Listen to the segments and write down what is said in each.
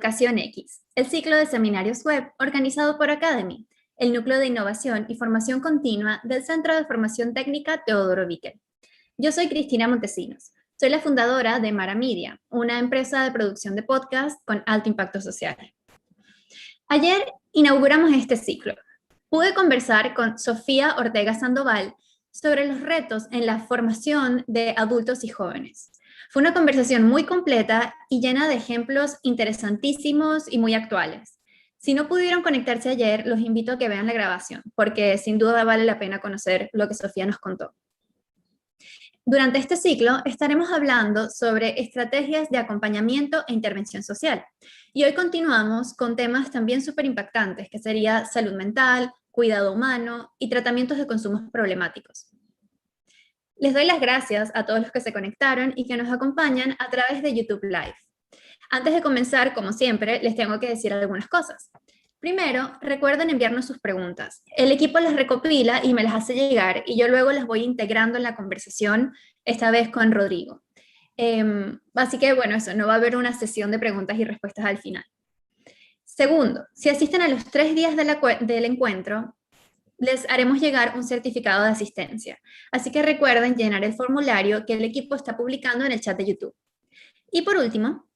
Educación X, el ciclo de seminarios web organizado por Academy, el núcleo de innovación y formación continua del Centro de Formación Técnica Teodoro Bickel. Yo soy Cristina Montesinos, soy la fundadora de Mara Media, una empresa de producción de podcast con alto impacto social. Ayer inauguramos este ciclo. Pude conversar con Sofía Ortega Sandoval sobre los retos en la formación de adultos y jóvenes. Fue una conversación muy completa y llena de ejemplos interesantísimos y muy actuales. Si no pudieron conectarse ayer, los invito a que vean la grabación, porque sin duda vale la pena conocer lo que Sofía nos contó. Durante este ciclo estaremos hablando sobre estrategias de acompañamiento e intervención social. Y hoy continuamos con temas también súper impactantes, que sería salud mental, cuidado humano y tratamientos de consumos problemáticos. Les doy las gracias a todos los que se conectaron y que nos acompañan a través de YouTube Live. Antes de comenzar, como siempre, les tengo que decir algunas cosas. Primero, recuerden enviarnos sus preguntas. El equipo las recopila y me las hace llegar y yo luego las voy integrando en la conversación, esta vez con Rodrigo. Así que, bueno, eso, no va a haber una sesión de preguntas y respuestas al final. Segundo, si asisten a los 3 días del encuentro, les haremos llegar un certificado de asistencia. Así que recuerden llenar el formulario que el equipo está publicando en el chat de YouTube. Y por último,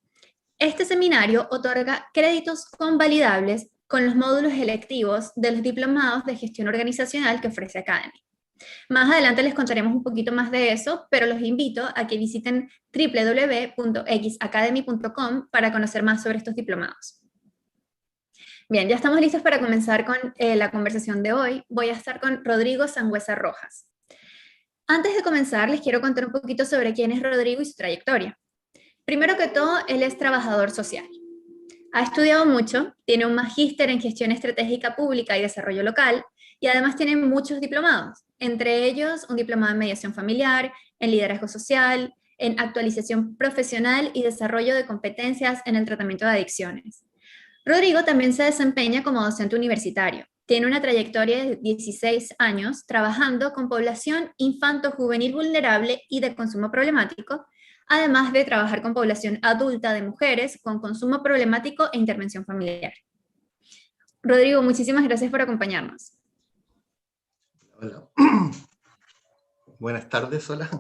este seminario otorga créditos convalidables con los módulos electivos de los diplomados de gestión organizacional que ofrece Academy. Más adelante les contaremos un poquito más de eso, pero los invito a que visiten www.xacademy.com para conocer más sobre estos diplomados. Bien, ya estamos listos para comenzar con la conversación de hoy. Voy a estar con Rodrigo Sangüesa Rojas. Antes de comenzar, les quiero contar un poquito sobre quién es Rodrigo y su trayectoria. Primero que todo, él es trabajador social. Ha estudiado mucho, tiene un magíster en gestión estratégica pública y desarrollo local, y además tiene muchos diplomados, entre ellos un diplomado en mediación familiar, en liderazgo social, en actualización profesional y desarrollo de competencias en el tratamiento de adicciones. Rodrigo también se desempeña como docente universitario. Tiene una trayectoria de 16 años trabajando con población infanto-juvenil vulnerable y de consumo problemático, además de trabajar con población adulta de mujeres con consumo problemático e intervención familiar. Rodrigo, muchísimas gracias por acompañarnos. Hola. Buenas tardes, hola.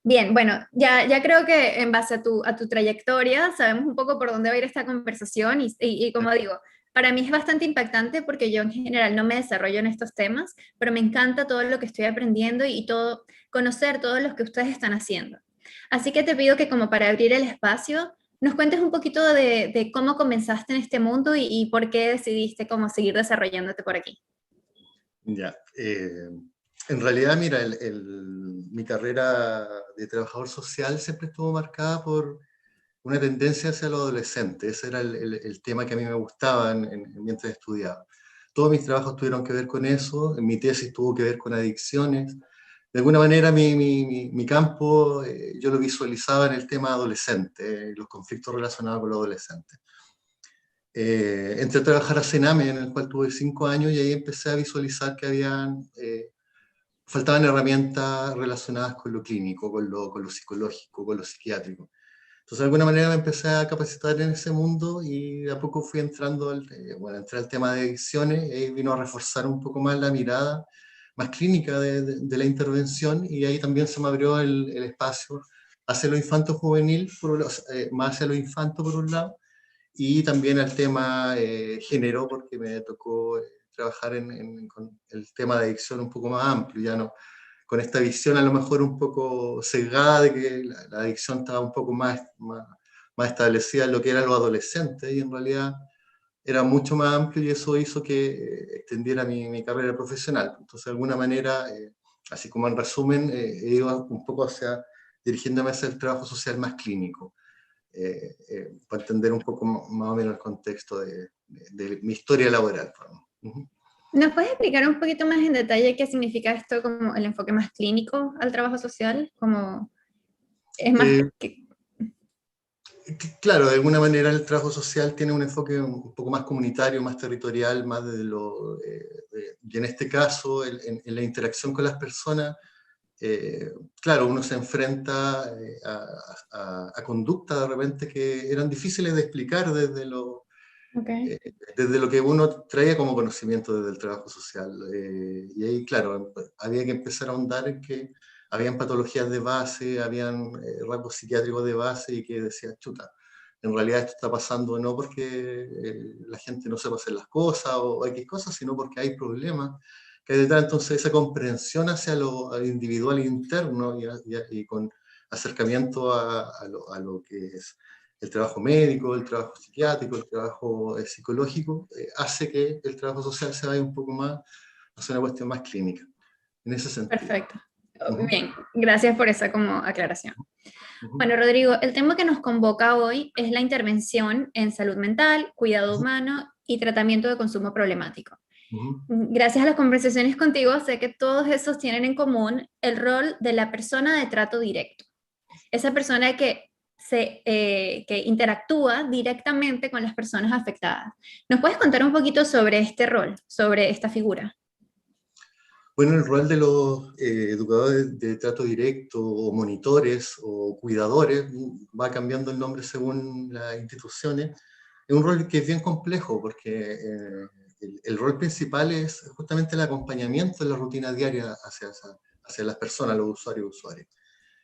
Bien, bueno, ya creo que en base a tu trayectoria sabemos un poco por dónde va a ir esta conversación y como digo, para mí es bastante impactante porque yo en general no me desarrollo en estos temas, pero me encanta todo lo que estoy aprendiendo y conocer todo lo que ustedes están haciendo. Así que te pido que como para abrir el espacio, nos cuentes un poquito de cómo comenzaste en este mundo y por qué decidiste cómo seguir desarrollándote por aquí. Ya, en realidad, mira, mi carrera de trabajador social siempre estuvo marcada por una tendencia hacia lo adolescente. Ese era el tema que a mí me gustaba mientras estudiaba. Todos mis trabajos tuvieron que ver con eso, en mi tesis tuvo que ver con adicciones. De alguna manera mi campo yo lo visualizaba en el tema adolescente, los conflictos relacionados con los adolescentes. Entré a trabajar a Sename, en el cual tuve 5 años, y ahí empecé a visualizar que faltaban herramientas relacionadas con lo clínico, con lo psicológico, con lo psiquiátrico. Entonces, de alguna manera me empecé a capacitar en ese mundo y de a poco fui entrando, entré al tema de adicciones, y vino a reforzar un poco más la mirada más clínica de la intervención, y ahí también se me abrió el espacio hacia lo infanto-juvenil, más hacia lo infanto por un lado, y también al tema género, porque me tocó trabajar con el tema de adicción un poco más amplio, ya no con esta visión a lo mejor un poco sesgada de que la adicción estaba un poco más establecida en lo que era lo adolescente, y en realidad era mucho más amplio, y eso hizo que extendiera mi carrera profesional. Entonces, de alguna manera, así como en resumen, he ido un poco dirigiéndome hacia el trabajo social más clínico. Para entender un poco más o menos el contexto de mi historia laboral. ¿Nos puedes explicar un poquito más en detalle qué significa esto, como el enfoque más clínico al trabajo social? Como es más Claro, de alguna manera el trabajo social tiene un enfoque un poco más comunitario, más territorial, y en este caso, en la interacción con las personas, claro, uno se enfrenta a conductas de repente que eran difíciles de explicar Okay. desde lo que uno traía como conocimiento desde el trabajo social. Y ahí, claro, había que empezar a ahondar en que habían patologías de base, habían rasgos psiquiátricos de base y que decía, chuta, en realidad esto está pasando no porque la gente no sepa hacer las cosas o X cosas, sino porque hay problemas que hay detrás. Entonces esa comprensión hacia lo individual interno y con acercamiento a lo que es el trabajo médico, el trabajo psiquiátrico, el trabajo psicológico, hace que el trabajo social se vaya un poco más hacia una cuestión más clínica, en ese sentido. Perfecto. Ujú, Bien, gracias por esa como aclaración. ujú, Bueno, Rodrigo, el tema que nos convoca hoy es la intervención en salud mental, cuidado ujú, humano y tratamiento de consumo problemático. ujú, Gracias a las conversaciones contigo, sé que todos esos tienen en común el rol de la persona de trato directo, esa persona que interactúa directamente con las personas afectadas. ¿Nos puedes contar un poquito sobre este rol, sobre esta figura? bueno, el rol de los educadores de trato directo o monitores o cuidadores, va cambiando el nombre según las instituciones, es un rol que es bien complejo porque el rol principal es justamente el acompañamiento en la rutina diaria hacia las personas, los usuarios y usuarias.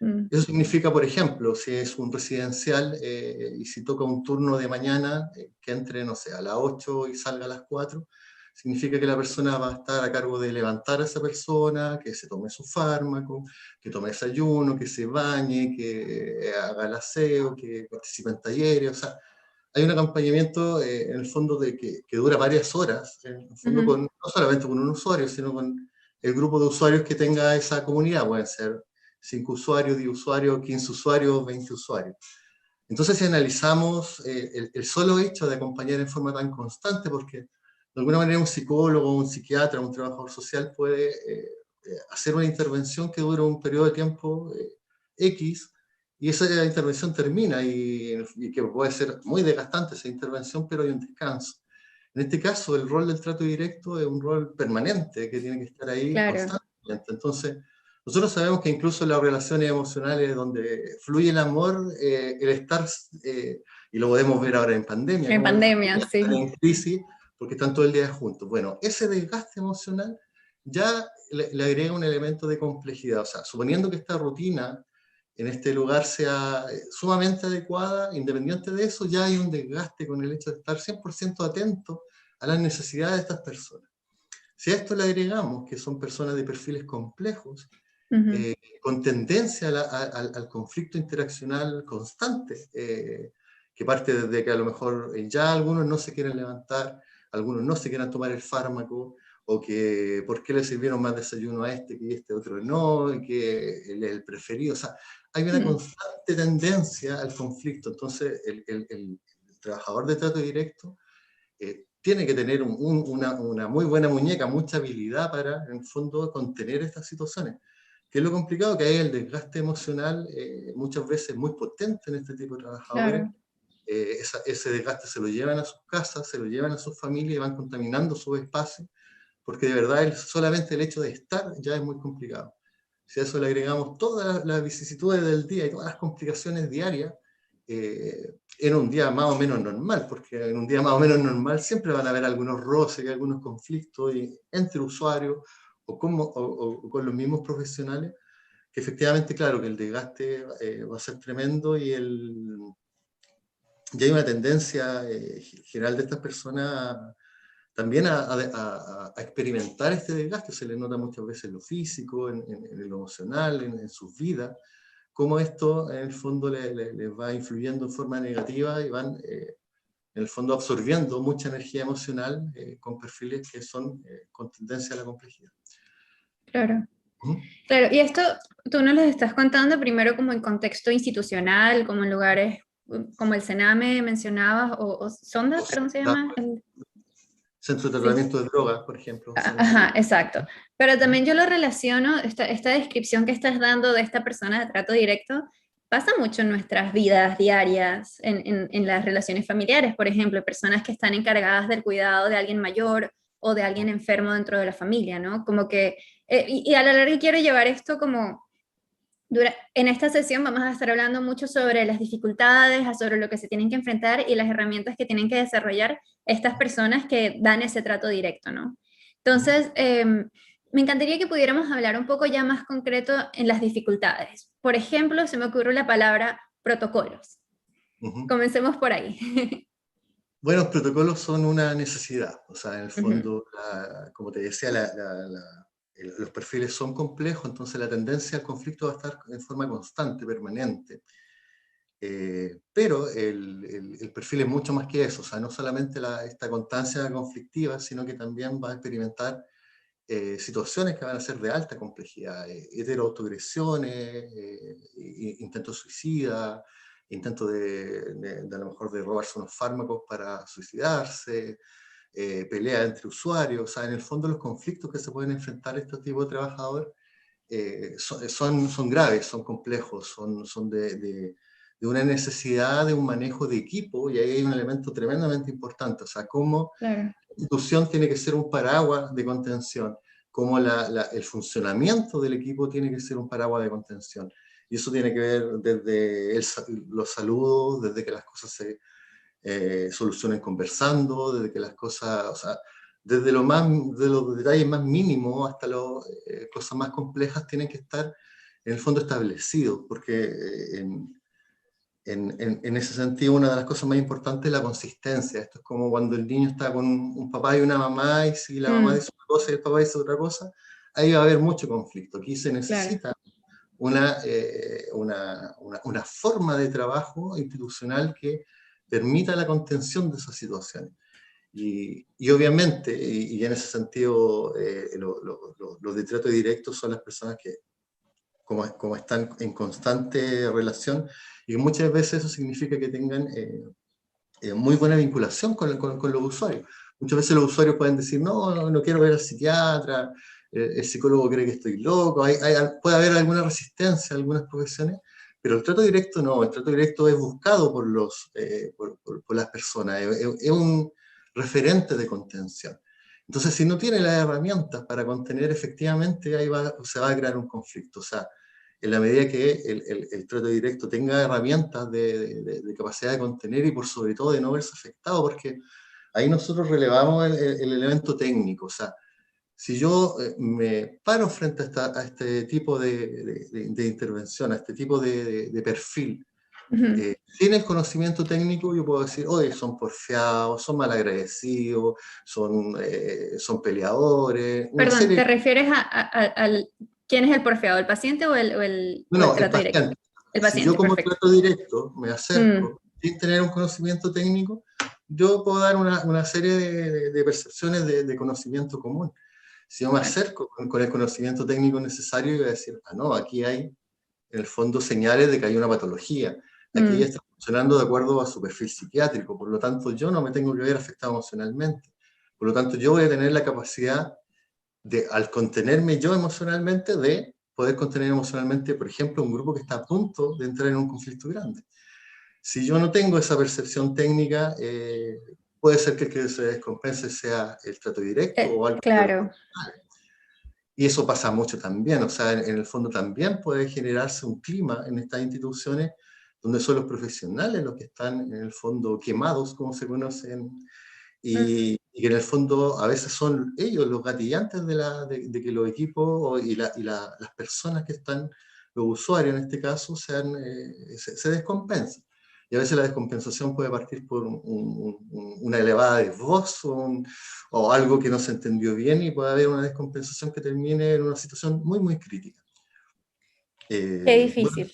Mm. Eso significa, por ejemplo, si es un residencial y si toca un turno de mañana, que entre, no sé, a las 8 y salga a las 4, significa que la persona va a estar a cargo de levantar a esa persona, que se tome su fármaco, que tome desayuno, que se bañe, que haga el aseo, que participe en talleres. O sea, hay un acompañamiento en el fondo que dura varias horas, en el fondo Ujú. no solamente con un usuario, sino con el grupo de usuarios que tenga esa comunidad. Pueden ser 5 usuarios, 10 usuarios, 15 usuarios, 20 usuarios. Entonces, si analizamos el solo hecho de acompañar en forma tan constante, porque de alguna manera un psicólogo, un psiquiatra, un trabajador social puede hacer una intervención que dura un periodo de tiempo X, y esa intervención termina, y que puede ser muy desgastante esa intervención, pero hay un descanso. En este caso, el rol del trato directo es un rol permanente que tiene que estar ahí Claro, constantemente. Entonces, nosotros sabemos que incluso en las relaciones emocionales donde fluye el amor, el estar, y lo podemos ver ahora en pandemia, en como las pandemia, familias están sí. en crisis porque están todo el día juntos. Bueno, ese desgaste emocional ya le agrega un elemento de complejidad. O sea, suponiendo que esta rutina en este lugar sea sumamente adecuada, independiente de eso, ya hay un desgaste con el hecho de estar 100% atento a las necesidades de estas personas. Si a esto le agregamos que son personas de perfiles complejos, Ujú. eh, con tendencia al conflicto interaccional constante, que parte desde que a lo mejor ya algunos no se quieren levantar, algunos no se quieren tomar el fármaco, o que por qué le sirvieron más desayuno a este que a este otro no, y que el preferido. O sea, hay una Mm. constante tendencia al conflicto. Entonces, el trabajador de trato directo tiene que tener una muy buena muñeca, mucha habilidad para, en el fondo, contener estas situaciones. Que es lo complicado, que hay el desgaste emocional muchas veces muy potente en este tipo de trabajadores. Claro. Ese desgaste se lo llevan a sus casas, se lo llevan a sus familias y van contaminando sus espacios, porque de verdad solamente el hecho de estar ya es muy complicado. Si a eso le agregamos todas las vicisitudes del día y todas las complicaciones diarias, en un día más o menos normal, porque en un día más o menos normal siempre van a haber algunos roces y algunos conflictos entre usuarios o con los mismos profesionales, que efectivamente, claro, que el desgaste va a ser tremendo y hay una tendencia general de estas personas también a experimentar este desgaste. Se les nota muchas veces en lo físico, en lo emocional, en sus vidas, cómo esto en el fondo les va influyendo en forma negativa y van en el fondo absorbiendo mucha energía emocional con perfiles que son con tendencia a la complejidad. Claro. Ujú. Claro, y esto tú nos lo estás contando primero como en contexto institucional, como en lugares como el Sename mencionabas, o Sonda, O sea, perdón, se llama. centro de Sí. tratamiento de drogas, por ejemplo, son Ajá, así. exacto. Pero Ujú. también yo lo relaciono, esta descripción que estás dando de esta persona de trato directo, pasa mucho en nuestras vidas diarias, en las relaciones familiares, por ejemplo, personas que están encargadas del cuidado de alguien mayor o de alguien enfermo dentro de la familia, ¿no? Como que, y a la larga quiero llevar esto como En esta sesión vamos a estar hablando mucho sobre las dificultades, sobre lo que se tienen que enfrentar y las herramientas que tienen que desarrollar estas personas que dan ese trato directo, ¿no? Ujú, Entonces, me encantaría que pudiéramos hablar un poco ya más concreto en las dificultades. Por ejemplo, se me ocurre la palabra protocolos. ujú. Comencemos por ahí. Bueno, los protocolos son una necesidad, o sea, en el Ujú, fondo, como te decía, los perfiles son complejos, entonces la tendencia al conflicto va a estar en forma constante, permanente. Pero el perfil es mucho más que eso, o sea, no solamente esta constancia conflictiva, sino que también va a experimentar situaciones que van a ser de alta complejidad, heteroautogresiones, intentos suicidas, intentos de a lo mejor de robarse unos fármacos para suicidarse, peleas entre usuarios, o sea, en el fondo los conflictos que se pueden enfrentar estos tipos de trabajadores son graves, son complejos, son de una necesidad de un manejo de equipo, y ahí hay un elemento tremendamente importante, o sea, cómo claro. la institución tiene que ser un paraguas de contención, cómo el funcionamiento del equipo tiene que ser un paraguas de contención. Y eso tiene que ver desde los saludos, desde que las cosas se solucionen conversando, desde que las cosas, o sea, desde de los detalles más mínimos hasta las cosas más complejas tienen que estar en el fondo establecidos, porque en ese sentido una de las cosas más importantes es la consistencia. Esto es como cuando el niño está con un papá y una mamá, y si la mamá Mm, dice una cosa y el papá dice otra cosa, ahí va a haber mucho conflicto. Aquí se claro. necesita una forma de trabajo institucional que permita la contención de esas situaciones. Y obviamente, y en ese sentido, los de trato directo son las personas que, como están en constante relación, y muchas veces eso significa que tengan muy buena vinculación con los usuarios. Muchas veces los usuarios pueden decir, no, no, no quiero ver al psiquiatra, el psicólogo cree que estoy loco, puede haber alguna resistencia a algunas profesiones, pero el trato directo no, el trato directo es buscado por las personas, es un referente de contención. Entonces, si no tiene las herramientas para contener efectivamente, se va a crear un conflicto. O sea, en la medida que el trato directo tenga herramientas de capacidad de contener y por sobre todo de no verse afectado, porque ahí nosotros relevamos el elemento técnico. O sea, si yo me paro frente a este tipo de intervención, a este tipo de perfil, Ujú. sin el conocimiento técnico, yo puedo decir, oye, son porfiados, son malagradecidos, son peleadores, una Perdón, serie. ¿te refieres al quién es el porfiado, el paciente o el No, el trato directo? paciente. El Si yo paciente, como perfecto. trato directo me Mm, acerco sin tener un conocimiento técnico, yo puedo dar una serie de percepciones de conocimiento común. Si yo me claro. acerco con el conocimiento técnico necesario, yo voy a decir, ah, no, aquí hay en el fondo señales de que hay una patología. Aquí ella Mm, está funcionando de acuerdo a su perfil psiquiátrico, por lo tanto yo no me tengo que ver afectado emocionalmente. Por lo tanto, yo voy a tener la capacidad al contenerme yo emocionalmente, de poder contener emocionalmente, por ejemplo, un grupo que está a punto de entrar en un conflicto grande. Si yo no tengo esa percepción técnica, puede ser que el que se descompense sea el trato directo o algo de lo claro. contrario. Y eso pasa mucho también, o sea, en el fondo también puede generarse un clima en estas instituciones donde son los profesionales los que están en el fondo quemados, como se conocen, Mm, y que en el fondo a veces son ellos los gatillantes de que los equipos las personas que están, los usuarios en este caso, se descompensan. Y a veces la descompensación puede partir por una elevada de voz o algo que no se entendió bien, y puede haber una descompensación que termine en una situación muy, muy crítica. qué Bueno, difícil.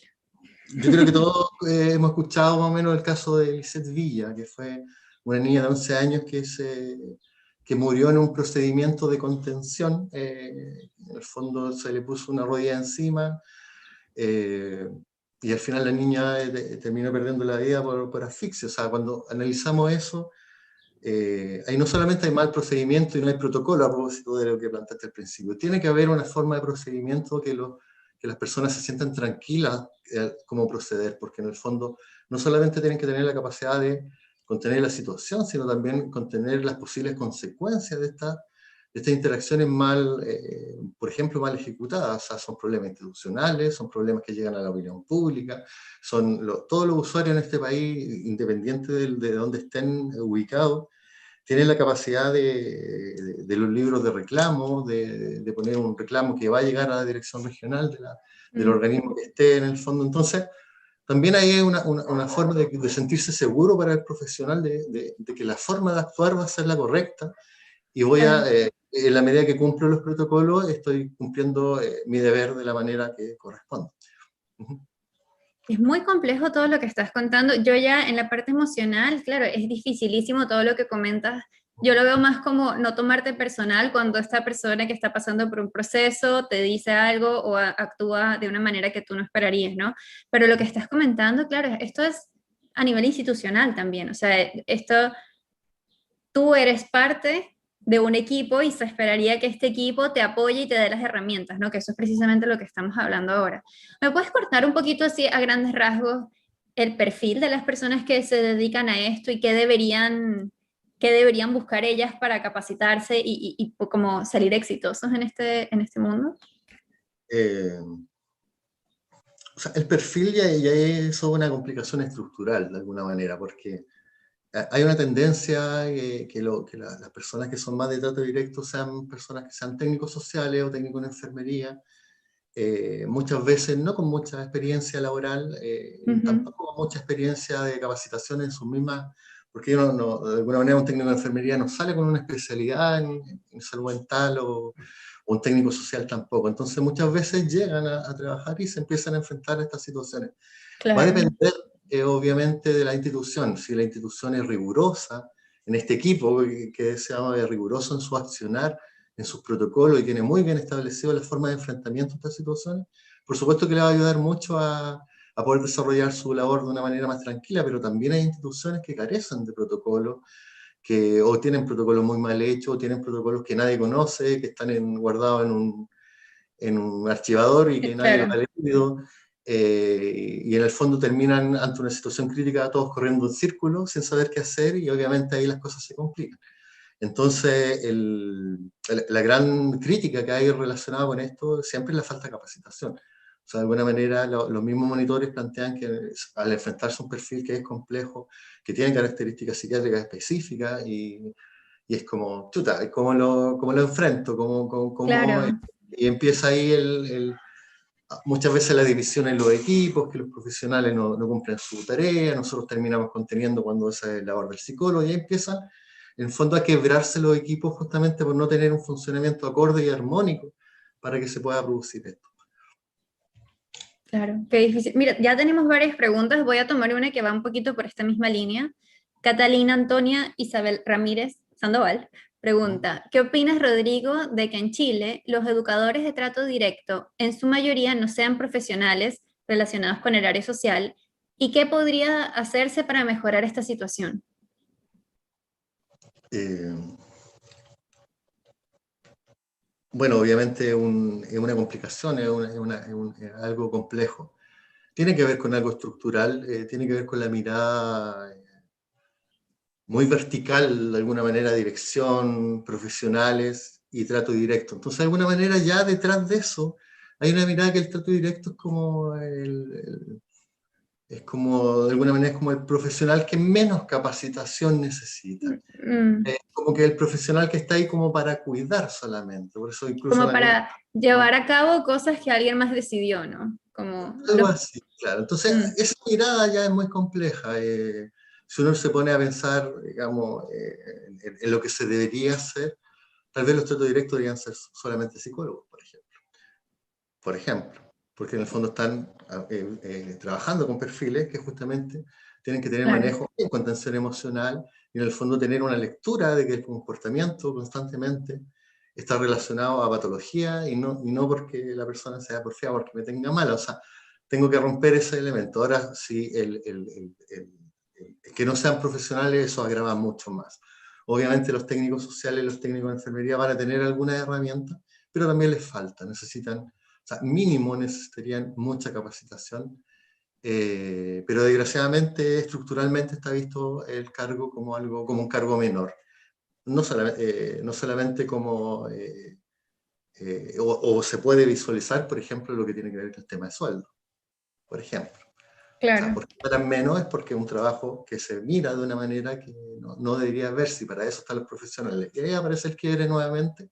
yo creo que todos hemos escuchado más o menos el caso de Lisette Villa, que fue una niña de 11 años que murió en un procedimiento de contención. En el fondo se le puso una rodilla encima, eh, y al final la niña terminó perdiendo la vida por asfixia. O sea, cuando analizamos eso, ahí no solamente hay mal procedimiento y no hay protocolo, a propósito de lo que planteaste al principio. Tiene que haber una forma de procedimiento que las personas se sientan tranquilas cómo proceder, porque en el fondo no solamente tienen que tener la capacidad de contener la situación, sino también contener las posibles consecuencias estas interacciones mal, por ejemplo, mal ejecutadas. O sea, son problemas institucionales, son problemas que llegan a la opinión pública, son todos los usuarios en este país, independiente de dónde estén ubicados, tienen la capacidad de los libros de reclamo, de poner un reclamo que va a llegar a la dirección regional del organismo que esté en el fondo. Entonces, también hay una forma de sentirse seguro para el profesional de que la forma de actuar va a ser la correcta, y voy a, en la medida que cumplo los protocolos, estoy cumpliendo mi deber de la manera que corresponde. Es muy complejo todo lo que estás contando. Yo ya en la parte emocional, claro, es dificilísimo todo lo que comentas. Yo lo veo más como no tomarte personal cuando esta persona que está pasando por un proceso te dice algo o actúa de una manera que tú no esperarías, ¿no? Pero lo que estás comentando, claro, esto es a nivel institucional también. O sea, esto, tú eres parte de un equipo y se esperaría que este equipo te apoye y te dé las herramientas, ¿no? Que eso es precisamente lo que estamos hablando ahora. ¿Me puedes cortar un poquito así a grandes rasgos el perfil de las personas que se dedican a esto y qué deberían buscar ellas para capacitarse y como salir exitosos en este mundo? Eh, o sea, el perfil ya es una complicación estructural, de alguna manera, porque hay una tendencia que las personas que son más de trato directo sean personas que sean técnicos sociales o técnicos en enfermería, muchas veces no con mucha experiencia laboral, tampoco con mucha experiencia de capacitación en sus mismas, porque de alguna manera un técnico de enfermería no sale con una especialidad en salud mental, o un técnico social tampoco. Entonces muchas veces llegan a trabajar y se empiezan a enfrentar a estas situaciones. Va a Claro, depender, obviamente, de la institución. Si la institución es rigurosa en este equipo, que se llama riguroso en su accionar, en sus protocolos, y tiene muy bien establecido la forma de enfrentamiento a estas situaciones, por supuesto que le va a ayudar mucho a poder desarrollar su labor de una manera más tranquila. Pero también hay instituciones que carecen de protocolos, que o tienen protocolos muy mal hechos, o tienen protocolos que nadie conoce, que están guardados en un archivador y que nadie lo ha claro, leído, y en el fondo terminan ante una situación crítica todos corriendo en círculo sin saber qué hacer, y obviamente ahí las cosas se complican. Entonces, la gran crítica que hay relacionada con esto siempre es la falta de capacitación. O sea, de alguna manera los mismos monitores plantean que al enfrentarse a un perfil que es complejo, que tiene características psiquiátricas específicas, y es como, chuta, ¿cómo lo enfrento? claro. Y empieza ahí muchas veces la división en los equipos, que los profesionales no cumplen su tarea, nosotros terminamos conteniendo cuando esa es la labor del psicólogo, y ahí empiezan, en el fondo, a quebrarse los equipos justamente por no tener un funcionamiento acorde y armónico para que se pueda producir esto. Claro, qué difícil. Mira, ya tenemos varias preguntas. Voy a tomar una que va un poquito por esta misma línea. Catalina Antonia Isabel Ramírez Sandoval pregunta, ¿qué opinas, Rodrigo, de que en Chile los educadores de trato directo en su mayoría no sean profesionales relacionados con el área social? ¿Y qué podría hacerse para mejorar esta situación? Eh, bueno, obviamente es una complicación, es algo complejo. Tiene que ver con algo estructural, tiene que ver con la mirada muy vertical, de alguna manera, dirección, profesionales y trato directo. Entonces, de alguna manera, ya detrás de eso, hay una mirada que el trato directo es como es como, de alguna manera, es como el profesional que menos capacitación necesita. Mm, Como que el profesional que está ahí como para cuidar solamente. Por eso incluso en como algunas... para llevar a cabo cosas que alguien más decidió, ¿no? Como Algo los... así, claro. Entonces, Mm, esa mirada ya es muy compleja. Si uno se pone a pensar, digamos, en lo que se debería hacer, tal vez los tratos directos deberían ser solamente psicólogos, por ejemplo. Por ejemplo, porque en el fondo están trabajando con perfiles que justamente tienen que tener claro. manejo en contención emocional, y en el fondo tener una lectura de que el comportamiento constantemente está relacionado a patología, y no porque la persona sea porfiada, porque me tenga mala. O sea, tengo que romper ese elemento. Ahora, si el que no sean profesionales, eso agrava mucho más. Obviamente los técnicos sociales, los técnicos de enfermería van a tener algunas herramientas, pero también les falta, necesitan, o sea, mínimo necesitarían mucha capacitación, pero desgraciadamente, estructuralmente está visto el cargo como algo, como un cargo menor. no solamente como, o se puede visualizar, por ejemplo, lo que tiene que ver con el tema de sueldo, por ejemplo. O sea, Claro, ¿por qué pagan menos? Es porque es un trabajo que se mira de una manera que no debería verse, y para eso están los profesionales. Y ahí aparece el quiebre nuevamente,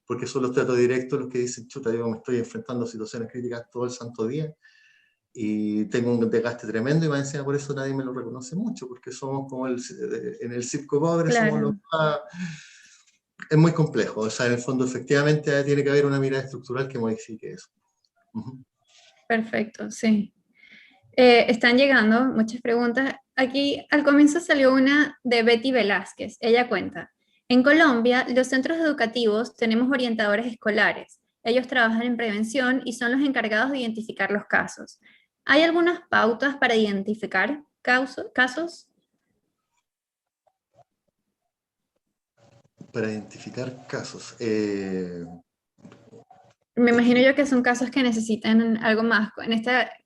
porque son los tratos directos los que dicen, chuta, yo me estoy enfrentando a situaciones críticas todo el santo día, y tengo un desgaste tremendo, y más encima por eso nadie me lo reconoce mucho, porque somos como en el circo pobre, somos los claro. más... Es muy complejo, o sea, en el fondo efectivamente tiene que haber una mirada estructural que modifique eso. Ujú. Perfecto, sí. Están llegando muchas preguntas. Aquí al comienzo salió una de Betty Velázquez. Ella cuenta, en Colombia los centros educativos tenemos orientadores escolares. Ellos trabajan en prevención y son los encargados de identificar los casos. ¿Hay algunas pautas para identificar casos? Para identificar casos. Me imagino yo que son casos que necesitan algo más.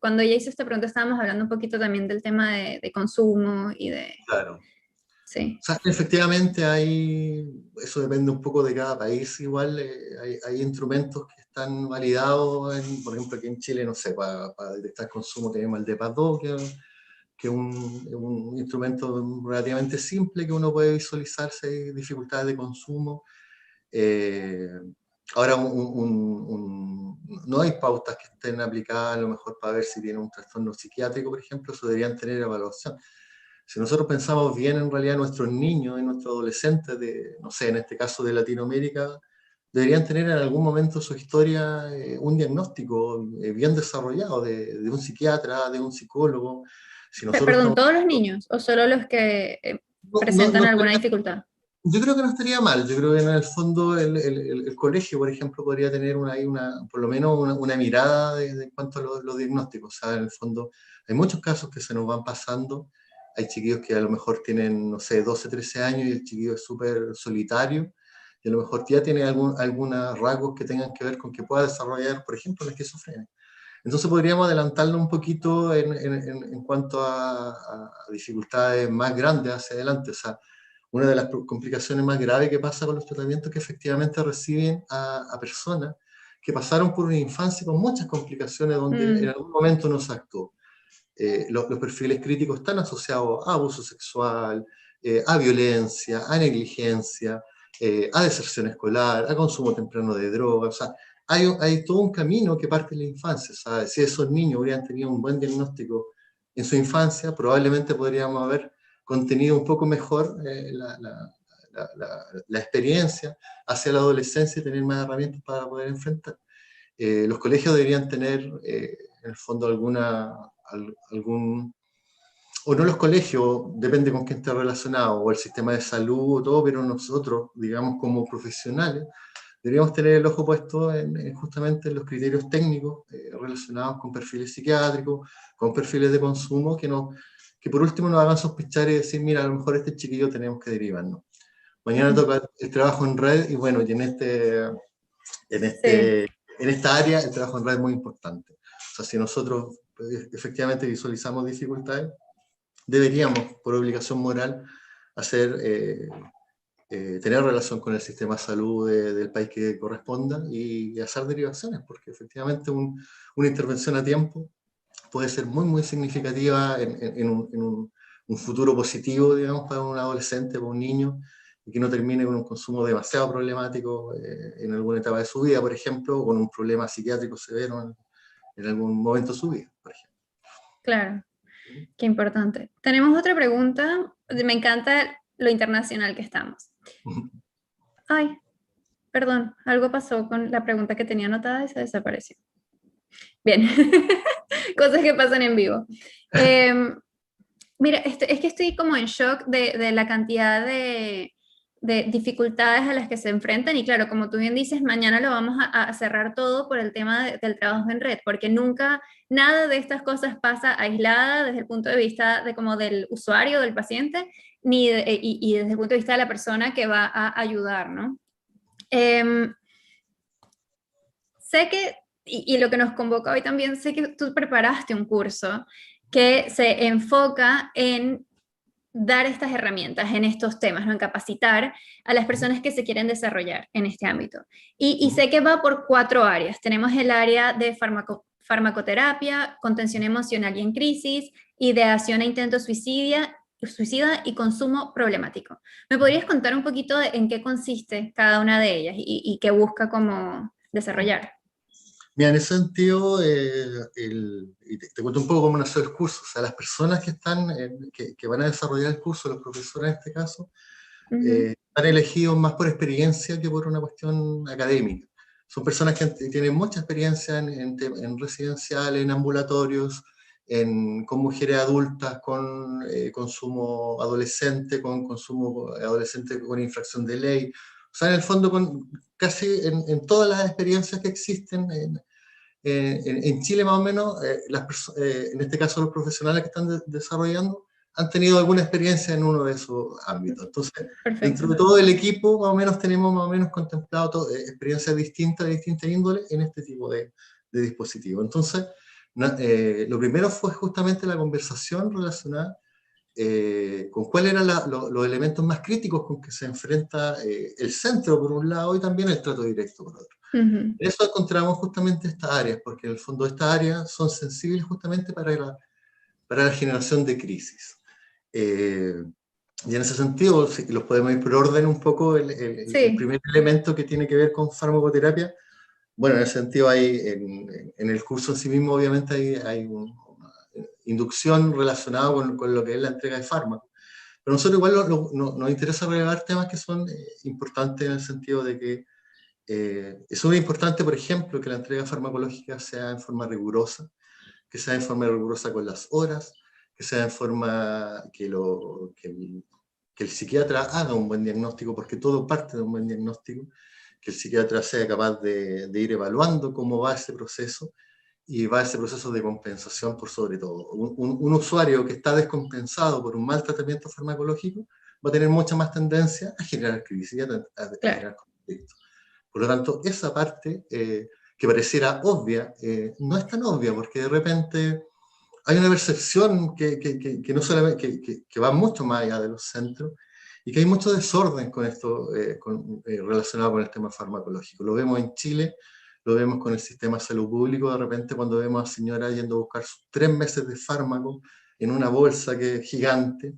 Cuando ella hizo esta pregunta estábamos hablando un poquito también del tema de consumo y de... Claro. Sí, O sea, efectivamente eso depende un poco de cada país, igual hay instrumentos que están validados, por ejemplo, aquí en Chile, no sé, para detectar consumo tenemos el DEPA-2, que es un instrumento relativamente simple que uno puede visualizar si hay dificultades de consumo. Eh, Ahora, no hay pautas que estén aplicadas a lo mejor para ver si tiene un trastorno psiquiátrico, por ejemplo, eso deberían tener evaluación. Si nosotros pensamos bien, en realidad nuestros niños y nuestros adolescentes, no sé, en este caso de Latinoamérica, deberían tener en algún momento su historia un diagnóstico bien desarrollado de un psiquiatra, de un psicólogo. Si nosotros Perdón, estamos... ¿todos los niños o solo los que No presentan alguna estaría... dificultad? Yo creo que no estaría mal. Yo creo que en el fondo el colegio, por ejemplo, podría tener por lo menos una mirada en cuanto a los diagnósticos. O sea, en el fondo hay muchos casos que se nos van pasando. Hay chiquillos que a lo mejor tienen, no sé, 12, 13 años y el chiquillo es súper solitario y a lo mejor ya tiene algunos rasgos que tengan que ver con que pueda desarrollar, por ejemplo, la esquizofrenia. Entonces podríamos adelantarlo un poquito en cuanto a dificultades más grandes hacia adelante. O sea, una de las complicaciones más graves que pasa con los tratamientos es que efectivamente reciben a personas que pasaron por una infancia con muchas complicaciones donde en Mm, algún momento no se actuó. Los perfiles críticos están asociados a abuso sexual, a violencia, a negligencia, a deserción escolar, a consumo temprano de drogas. O sea, hay todo un camino que parte de la infancia. ¿Sabes? Si esos niños hubieran tenido un buen diagnóstico en su infancia, probablemente podríamos haber contenido un poco mejor la experiencia hacia la adolescencia y tener más herramientas para poder enfrentar. Los colegios deberían tener, en el fondo, algún, o no los colegios, depende con quién esté relacionado, o el sistema de salud o todo, pero nosotros, digamos, como profesionales, deberíamos tener el ojo puesto justamente en los criterios técnicos relacionados con perfiles psiquiátricos, con perfiles de consumo, que por último nos hagan sospechar y decir, mira, a lo mejor este chiquillo tenemos que derivarnos. Mañana mm, toca el trabajo en red y bueno, y en, sí, este, en esta área el trabajo en red es muy importante. O sea, si nosotros efectivamente visualizamos dificultades, deberíamos, por obligación moral, tener relación con el sistema de salud del país que corresponda y hacer derivaciones, porque efectivamente una intervención a tiempo puede ser muy, muy significativa en un futuro positivo, digamos, para un adolescente, para un niño, y que no termine con un consumo demasiado problemático en alguna etapa de su vida, por ejemplo, o con un problema psiquiátrico severo en algún momento de su vida, por ejemplo. claro, qué importante. Tenemos otra pregunta. Me encanta lo internacional que estamos. Ay, perdón, algo pasó con la pregunta que tenía anotada y se desapareció. Bien, cosas que pasan en vivo. Em, Mira, es que estoy como en shock de la cantidad de dificultades a las que se enfrentan y claro, como tú bien dices, mañana lo vamos a cerrar todo por el tema del trabajo en red, porque nunca, nada de estas cosas pasa aislada desde el punto de vista de como del usuario, del paciente, y desde el punto de vista de la persona que va a ayudar, ¿no? Em, Sé que, y lo que nos convoca hoy también, sé que tú preparaste un curso que se enfoca en dar estas herramientas en estos temas, ¿no? En capacitar a las personas que se quieren desarrollar en este ámbito. Y sé que va por 4 áreas. Tenemos el área de farmacoterapia, contención emocional y en crisis, ideación e intento suicida y consumo problemático. ¿Me podrías contar un poquito en qué consiste cada una de ellas y qué busca como desarrollar? Mira, en ese sentido, y te cuento un poco cómo nació el curso. O sea, las personas que están, que van a desarrollar el curso, los profesores en este caso, están elegidos más por experiencia que por una cuestión académica. Son personas que tienen mucha experiencia en residenciales, en ambulatorios, con mujeres adultas, con consumo adolescente, con consumo adolescente con infracción de ley. O sea, en el fondo, casi en todas las experiencias que existen en Chile, más o menos, en este caso los profesionales que están desarrollando, han tenido alguna experiencia en uno de esos ámbitos. Entonces, dentro Perfecto. de todo el equipo, más o menos tenemos más o menos contemplado experiencias distintas, de distinta índole, en este tipo de dispositivos. Entonces, lo primero fue justamente la conversación relacionada con cuáles eran los elementos más críticos con que se enfrenta el centro, por un lado, y también el trato directo, por otro. En eso encontramos justamente estas áreas, porque en el fondo estas áreas son sensibles justamente para la generación de crisis. Y en ese sentido, si los podemos ir por orden un poco, el Sí, primer elemento que tiene que ver con farmacoterapia, bueno, en ese sentido en el curso en sí mismo obviamente hay una inducción relacionada con lo que es la entrega de fármacos. Pero nosotros igual nos interesa relevar temas que son importantes en el sentido de que es muy importante, por ejemplo, que la entrega farmacológica sea en forma rigurosa, que sea en forma rigurosa con las horas, que sea en forma que el psiquiatra haga un buen diagnóstico, porque todo parte de un buen diagnóstico, que el psiquiatra sea capaz de ir evaluando cómo va ese proceso y va ese proceso de compensación por sobre todo. Un usuario que está descompensado por un mal tratamiento farmacológico va a tener mucha más tendencia a generar crisis y a claro. generar conflictos. Por lo tanto, esa parte que pareciera obvia, no es tan obvia, porque de repente hay una percepción que no solamente, que va mucho más allá de los centros, y que hay mucho desorden con esto relacionado con el tema farmacológico. Lo vemos en Chile, lo vemos con el sistema de salud público, de repente cuando vemos a señora yendo a buscar sus 3 meses de fármaco en una bolsa que es gigante,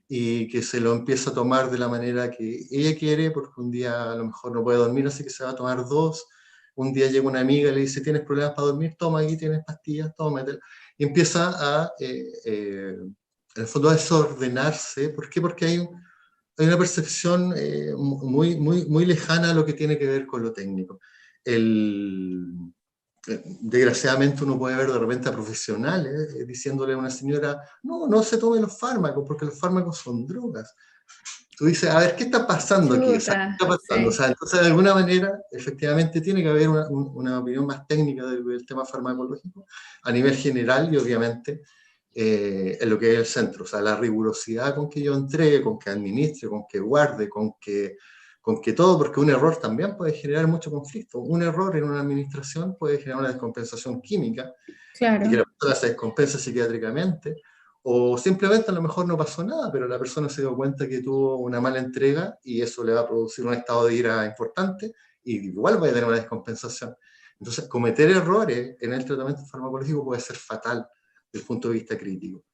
y que se lo empieza a tomar de la manera que ella quiere, porque un día a lo mejor no puede dormir, así que se va a tomar 2. Un día llega una amiga y le dice, ¿tienes problemas para dormir? Toma, aquí tienes pastillas, tómatela. Y empieza en el fondo a desordenarse. ¿Por qué? Porque hay una percepción muy lejana a lo que tiene que ver con lo técnico. El, Desgraciadamente uno puede ver de repente a profesionales diciéndole a una señora, no se tome los fármacos porque los fármacos son drogas. Tú dices, a ver, ¿qué está pasando aquí? O sea, ¿qué Chuta, está pasando? O sí. sea, entonces de alguna manera, efectivamente, tiene que haber una opinión más técnica del tema farmacológico a nivel general y obviamente en lo que es el centro. O sea, la rigurosidad con que yo entregue, con que administre, con que guarde, con que todo, porque un error también puede generar mucho conflicto. Un error en una administración puede generar una descompensación química y que Claro. la persona se descompensa psiquiátricamente, o simplemente a lo mejor no pasó nada, pero la persona se dio cuenta que tuvo una mala entrega y eso le va a producir un estado de ira importante y igual va a tener una descompensación. Entonces, cometer errores en el tratamiento farmacológico puede ser fatal desde el punto de vista crítico.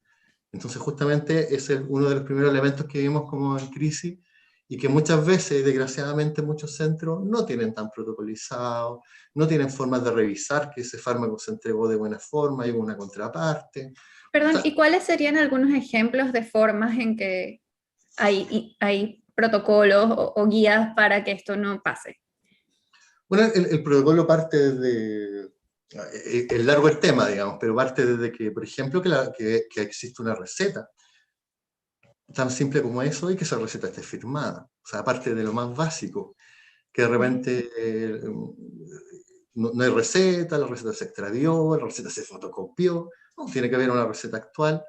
Entonces, justamente ese es uno de los primeros elementos que vimos como en crisis y que muchas veces, desgraciadamente, muchos centros no tienen tan protocolizado, no tienen formas de revisar que ese fármaco se entregó de buena forma, hay una contraparte. O Perdón, sea, ¿y cuáles serían algunos ejemplos de formas en que hay protocolos o guías para que esto no pase? bueno, el protocolo parte desde, es largo el tema, digamos, pero parte desde que, por ejemplo, que existe una receta tan simple como eso y que esa receta esté firmada. O sea, aparte de lo más básico, que de repente no hay receta, la receta se extravió, la receta se fotocopió, no, tiene que haber una receta actual,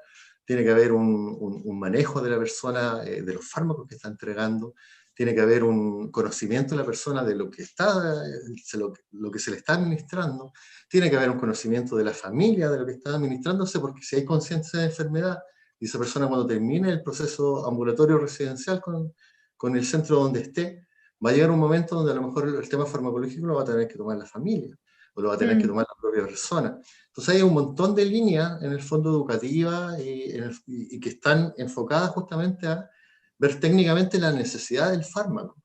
tiene que haber un manejo de la persona, de los fármacos que está entregando, tiene que haber un conocimiento de la persona de lo que lo que se le está administrando, tiene que haber un conocimiento de la familia de lo que está administrándose, porque si hay conciencia de enfermedad, y esa persona cuando termine el proceso ambulatorio residencial con el centro donde esté, va a llegar un momento donde a lo mejor el tema farmacológico lo va a tener que tomar la familia, o lo va a tener que tomar la propia persona. Entonces hay un montón de líneas en el fondo educativa y que están enfocadas justamente a ver técnicamente la necesidad del fármaco.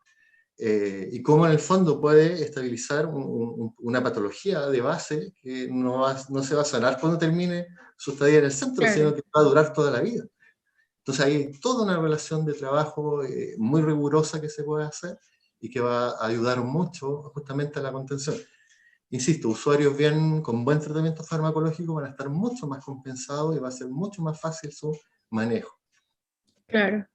Y cómo en el fondo puede estabilizar una patología de base que no se va a sanar cuando termine su estadía en el centro, sino que va a durar toda la vida. Entonces hay toda una relación de trabajo muy rigurosa que se puede hacer y que va a ayudar mucho justamente a la contención. Insisto, usuarios bien con buen tratamiento farmacológico van a estar mucho más compensados y va a ser mucho más fácil su manejo. Claro.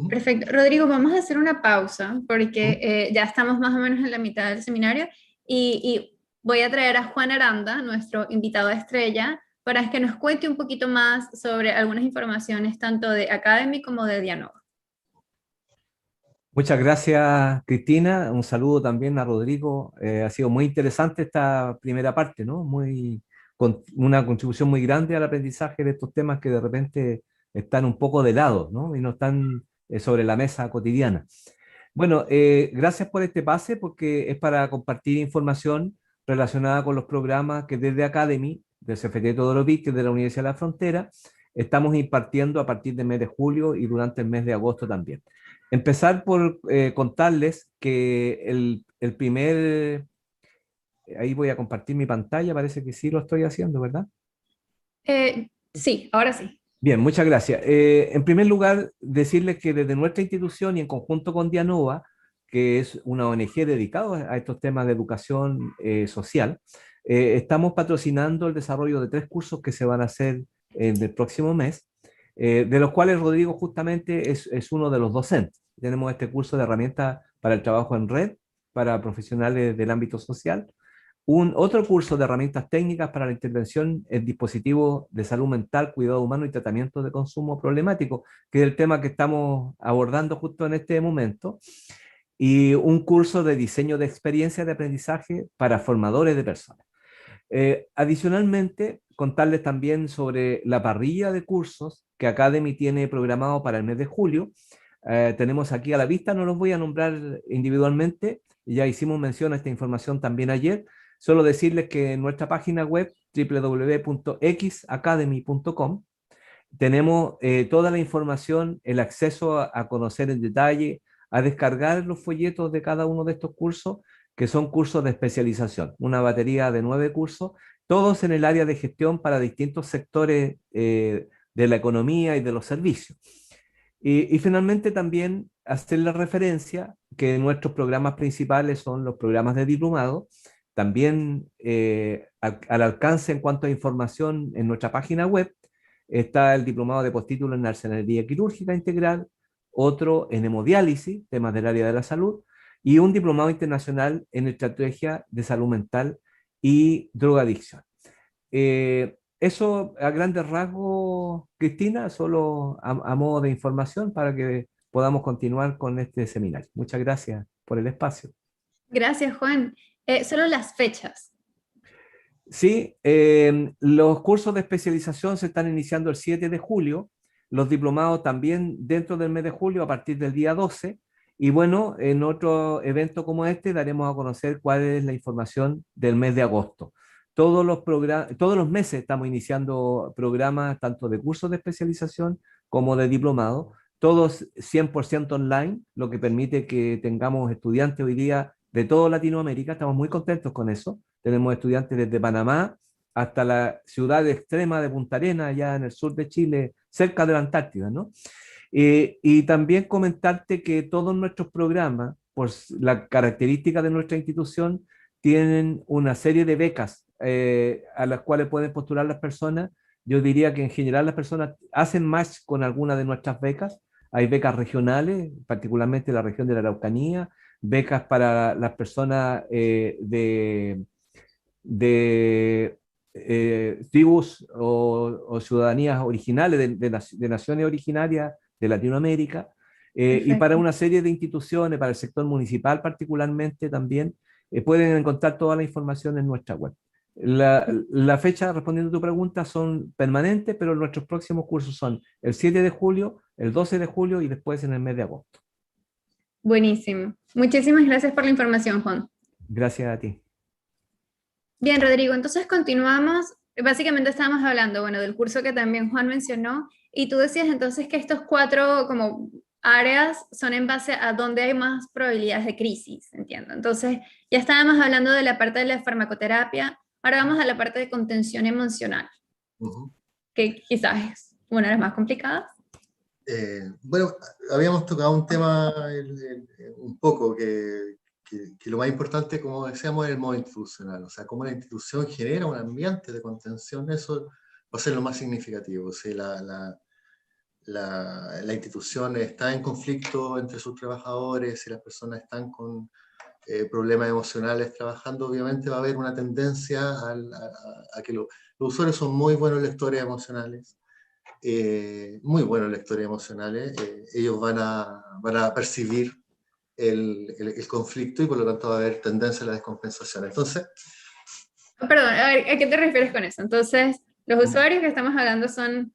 Perfecto. Rodrigo, vamos a hacer una pausa porque ya estamos más o menos en la mitad del seminario y voy a traer a Juan Aranda, nuestro invitado estrella, para que nos cuente un poquito más sobre algunas informaciones tanto de Academy como de Dianova. Muchas gracias, Cristina. Un saludo también a Rodrigo. Ha sido muy interesante esta primera parte, ¿no? Con una contribución muy grande al aprendizaje de estos temas que de repente están un poco de lado, ¿no? Y no están sobre la mesa cotidiana. Bueno, gracias por este pase porque es para compartir información relacionada con los programas que desde Academy, del CFT Teodoro Víquez de la Universidad de la Frontera, estamos impartiendo a partir del mes de julio y durante el mes de agosto también. Empezar por contarles que el primer, ahí voy a compartir mi pantalla, parece que sí lo estoy haciendo, ¿verdad? Sí, ahora sí. Bien, muchas gracias. En primer lugar, decirles que desde nuestra institución y en conjunto con Dianova, que es una ONG dedicada a estos temas de educación social, estamos patrocinando el desarrollo de 3 cursos que se van a hacer en el próximo mes, de los cuales Rodrigo justamente es uno de los docentes. Tenemos este curso de herramientas para el trabajo en red, para profesionales del ámbito social, otro curso de herramientas técnicas para la intervención en dispositivos de salud mental, cuidado humano y tratamiento de consumo problemático, que es el tema que estamos abordando justo en este momento, y un curso de diseño de experiencia de aprendizaje para formadores de personas. Adicionalmente, contarles también sobre la parrilla de cursos que Academy tiene programado para el mes de julio. Tenemos aquí a la vista, no los voy a nombrar individualmente, ya hicimos mención a esta información también ayer. Solo decirles que en nuestra página web www.xacademy.com tenemos toda la información, el acceso a conocer en detalle, a descargar los folletos de cada uno de estos cursos, que son cursos de especialización, una batería de 9 cursos, todos en el área de gestión para distintos sectores de la economía y de los servicios. Y finalmente también hacer la referencia que nuestros programas principales son los programas de diplomado, también al alcance en cuanto a información en nuestra página web está el diplomado de postítulo en arsenalería quirúrgica integral, otro en hemodiálisis, temas del área de la salud, y un diplomado internacional en estrategia de salud mental y drogadicción. Eso a grandes rasgos, Cristina, solo a modo de información para que podamos continuar con este seminario. Muchas gracias por el espacio. Gracias, Juan. Solo las fechas. Sí, los cursos de especialización se están iniciando el 7 de julio, los diplomados también dentro del mes de julio a partir del día 12, y bueno, en otro evento como este daremos a conocer cuál es la información del mes de agosto. Todos los meses estamos iniciando programas tanto de cursos de especialización como de diplomado, todos 100% online, lo que permite que tengamos estudiantes hoy día de toda Latinoamérica. Estamos muy contentos con eso. Tenemos estudiantes desde Panamá hasta la ciudad extrema de Punta Arenas, allá en el sur de Chile, cerca de la Antártida, ¿no? Y también comentarte que todos nuestros programas, por la característica de nuestra institución, tienen una serie de becas a las cuales pueden postular las personas. Yo diría que en general las personas hacen match con alguna de nuestras becas. Hay becas regionales, particularmente en la región de la Araucanía, becas para las personas de tribus o ciudadanías originales de naciones originarias de Latinoamérica, y para una serie de instituciones, para el sector municipal particularmente también, pueden encontrar toda la información en nuestra web. La fecha, respondiendo a tu pregunta, son permanentes, pero nuestros próximos cursos son el 7 de julio, el 12 de julio y después en el mes de agosto. Buenísimo. Muchísimas gracias por la información, Juan. Gracias a ti. Bien, Rodrigo, entonces continuamos. Básicamente estábamos hablando, bueno, del curso que también Juan mencionó, y tú decías entonces que estos 4 como áreas son en base a dónde hay más probabilidades de crisis, entiendo. Entonces, ya estábamos hablando de la parte de la farmacoterapia, ahora vamos a la parte de contención emocional, que quizás es una de las más complicadas. Bueno, habíamos tocado un tema un poco que lo más importante, como decíamos, es el modo institucional, o sea, cómo la institución genera un ambiente de contención, eso va a ser lo más significativo. Si la institución está en conflicto entre sus trabajadores, si las personas están con problemas emocionales trabajando, obviamente va a haber una tendencia a que los usuarios son muy buenos lectores emocionales, muy buenos lectores emocionales, ellos van a percibir el conflicto y por lo tanto va a haber tendencia a la descompensación. Entonces, Perdón, a ver, ¿a qué te refieres con eso? Entonces, los usuarios que estamos hablando son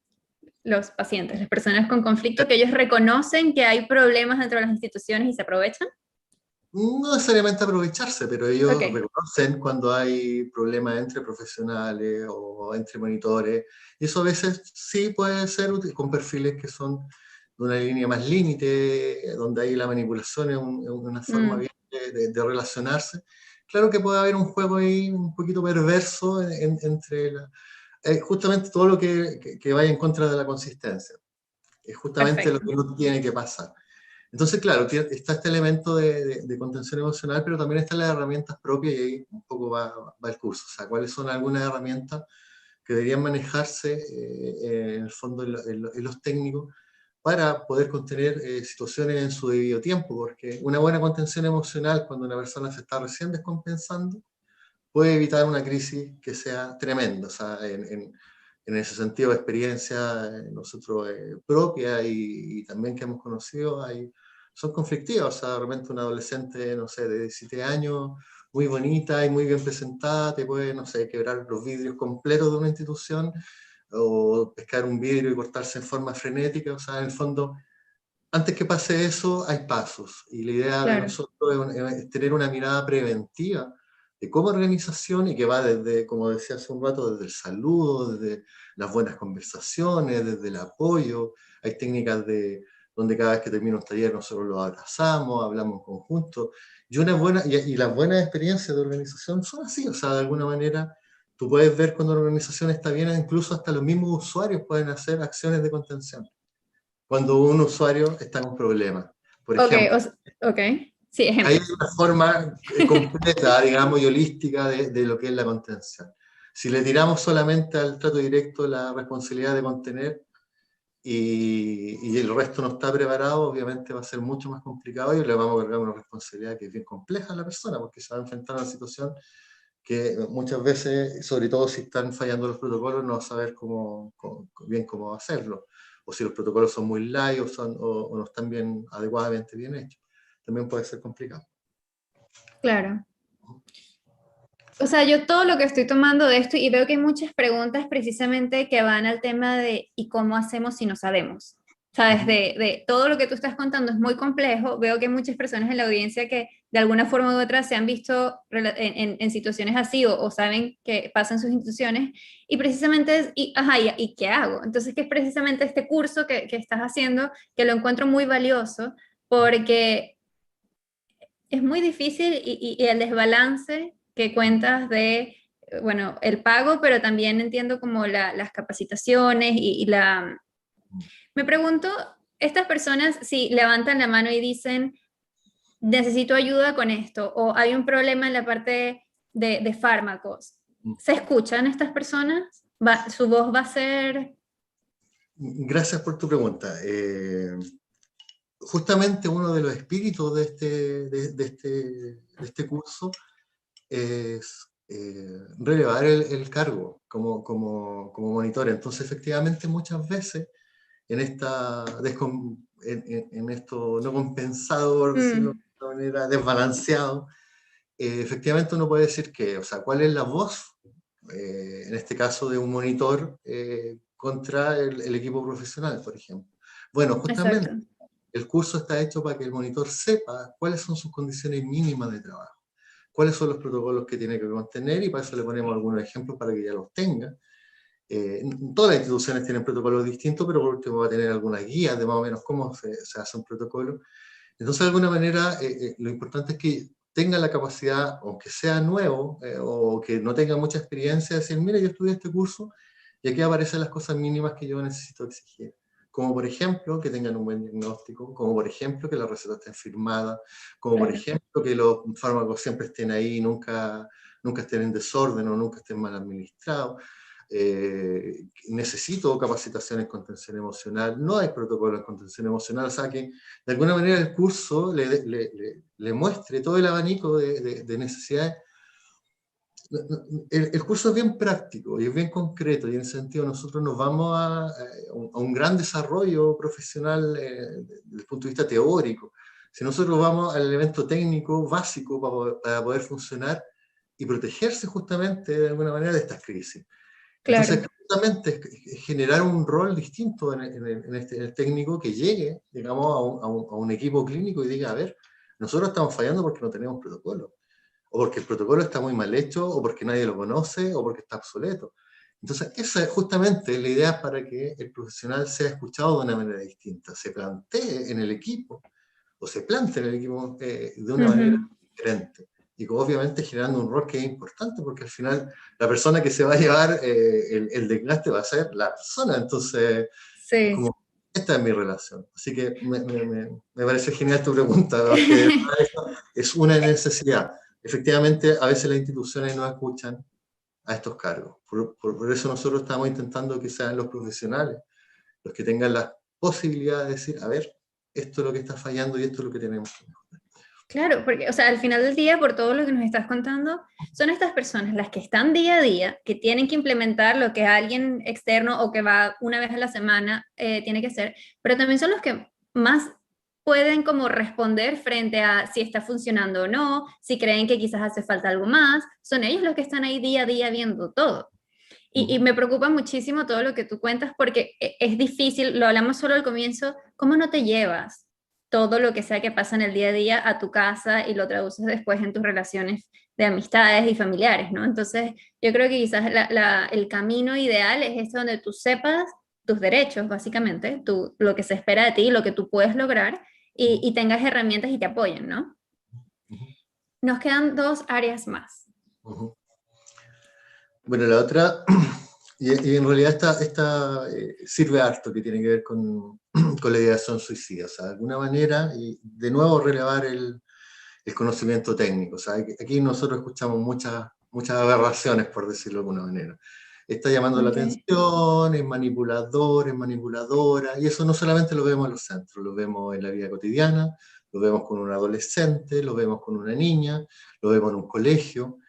los pacientes, las personas con conflicto, que ellos reconocen que hay problemas dentro de las instituciones y se aprovechan. no necesariamente aprovecharse, pero ellos Okay. reconocen cuando hay problemas entre profesionales o entre monitores, y eso a veces sí puede ser útil con perfiles que son de una línea más límite, donde ahí la manipulación es una forma bien de relacionarse. Claro que puede haber un juego ahí un poquito perverso entre justamente todo lo que vaya en contra de la consistencia. Es justamente Perfecto. lo que no tiene que pasar. Entonces, claro, está este elemento de contención emocional, pero también están las herramientas propias y ahí un poco va el curso. O sea, cuáles son algunas herramientas que deberían manejarse en el fondo en los técnicos para poder contener situaciones en su debido tiempo, porque una buena contención emocional cuando una persona se está recién descompensando puede evitar una crisis que sea tremenda. O sea, en ese sentido, experiencia nosotros propia y también que hemos conocido, son conflictivas. O sea, de repente una adolescente, no sé, de 17 años, muy bonita y muy bien presentada, te puede, no sé, quebrar los vidrios completos de una institución o pescar un vidrio y cortarse en forma frenética. O sea, en el fondo, antes que pase eso, hay pasos. Y la idea de nosotros es tener una mirada preventiva de cómo organización y que va desde, como decía hace un rato, desde el saludo, desde las buenas conversaciones, desde el apoyo. Hay técnicas donde cada vez que termina un taller nosotros los abrazamos, hablamos en conjunto. Y las buenas experiencias de organización son así, o sea, de alguna manera tú puedes ver cuando la organización está bien, incluso hasta los mismos usuarios pueden hacer acciones de contención cuando un usuario está en un problema. Por ejemplo, sí, ejemplo. hay una forma completa, digamos, y holística de lo que es la contención. Si le tiramos solamente al trato directo la responsabilidad de contener y el resto no está preparado, obviamente va a ser mucho más complicado y le vamos a cargar una responsabilidad que es bien compleja a la persona, porque se va a enfrentar a una situación que muchas veces, sobre todo si están fallando los protocolos, no va a saber bien cómo hacerlo, o si los protocolos son muy light o no están adecuadamente bien hechos. También puede ser complicado. Claro. O sea, yo todo lo que estoy tomando de esto y veo que hay muchas preguntas precisamente que van al tema de ¿y cómo hacemos si no sabemos? ¿Sabes? De todo lo que tú estás contando es muy complejo. Veo que hay muchas personas en la audiencia que de alguna forma u otra se han visto en situaciones así o saben que pasan sus instituciones y precisamente es, ¿y qué hago? Entonces, que es precisamente este curso que estás haciendo que lo encuentro muy valioso porque es muy difícil y el desbalance que cuentas de, bueno, el pago, pero también entiendo como las capacitaciones Me pregunto, estas personas si levantan la mano y dicen, necesito ayuda con esto, o hay un problema en la parte de fármacos, ¿se escuchan estas personas? ¿Su voz va a ser...? Gracias por tu pregunta. Justamente uno de los espíritus de este curso es relevar el cargo como monitor. Entonces, efectivamente, muchas veces en esto no compensado, por decirlo de una manera, desbalanceado, efectivamente uno puede decir que, o sea, ¿cuál es la voz en este caso de un monitor contra el equipo profesional, por ejemplo. Bueno, justamente Exacto. el curso está hecho para que el monitor sepa cuáles son sus condiciones mínimas de trabajo, cuáles son los protocolos que tiene que mantener, y para eso le ponemos algunos ejemplos para que ya los tenga. Todas las instituciones tienen protocolos distintos, pero por último va a tener algunas guías de más o menos cómo se hace un protocolo. Entonces, de alguna manera, lo importante es que tenga la capacidad, aunque sea nuevo, o que no tenga mucha experiencia, de decir, mira, yo estudié este curso y aquí aparecen las cosas mínimas que yo necesito exigir. Como por ejemplo, que tengan un buen diagnóstico, como por ejemplo, que la receta esté firmada, como por Claro. ejemplo, que los fármacos siempre estén ahí, nunca estén en desorden o nunca estén mal administrados. Necesito capacitación en contención emocional, no hay protocolo en contención emocional, o sea que de alguna manera el curso le muestre todo el abanico de necesidades. El curso es bien práctico y es bien concreto, y en ese sentido nosotros nos vamos a un gran desarrollo profesional desde el punto de vista teórico. Si nosotros vamos al elemento técnico básico para poder funcionar y protegerse justamente de alguna manera de estas crisis. Claro. Entonces, justamente es generar un rol distinto en el técnico que llegue, digamos, a un equipo clínico y diga, a ver, nosotros estamos fallando porque no tenemos protocolo, o porque el protocolo está muy mal hecho, o porque nadie lo conoce, o porque está obsoleto. Entonces, esa es justamente la idea para que el profesional sea escuchado de una manera distinta, se plantee en el equipo, o se plantee en el equipo de una manera diferente. Y obviamente generando un rol que es importante, porque al final la persona que se va a llevar el desgaste va a ser la persona. Entonces, Sí. como, esta es mi relación. Así que me parece genial tu pregunta, porque es una necesidad. Efectivamente, a veces las instituciones no escuchan a estos cargos. Por eso nosotros estamos intentando que sean los profesionales los que tengan la posibilidad de decir, a ver, esto es lo que está fallando y esto es lo que tenemos que mejorar. Claro, porque, o sea, al final del día, por todo lo que nos estás contando, son estas personas las que están día a día, que tienen que implementar lo que alguien externo o que va una vez a la semana tiene que hacer, pero también son los que más pueden como responder frente a si está funcionando o no, si creen que quizás hace falta algo más, son ellos los que están ahí día a día viendo todo. Y me preocupa muchísimo todo lo que tú cuentas porque es difícil, lo hablamos solo al comienzo, ¿cómo no te llevas todo lo que sea que pasa en el día a día a tu casa y lo traduces después en tus relaciones de amistades y familiares, ¿no? Entonces, yo creo que quizás el camino ideal es ese donde tú sepas tus derechos, básicamente, lo que se espera de ti, lo que tú puedes lograr y tengas herramientas y te apoyen, ¿no? Nos quedan dos áreas más. Bueno, la otra, y en realidad esta sirve harto, que tiene que ver con la ideación suicida. O sea, de alguna manera, y de nuevo relevar el conocimiento técnico. O sea, aquí nosotros escuchamos muchas aberraciones, por decirlo de alguna manera. Está llamando la Okay. atención, es manipulador, es manipuladora, y eso no solamente lo vemos en los centros, lo vemos en la vida cotidiana, lo vemos con un adolescente, lo vemos con una niña, lo vemos en un colegio.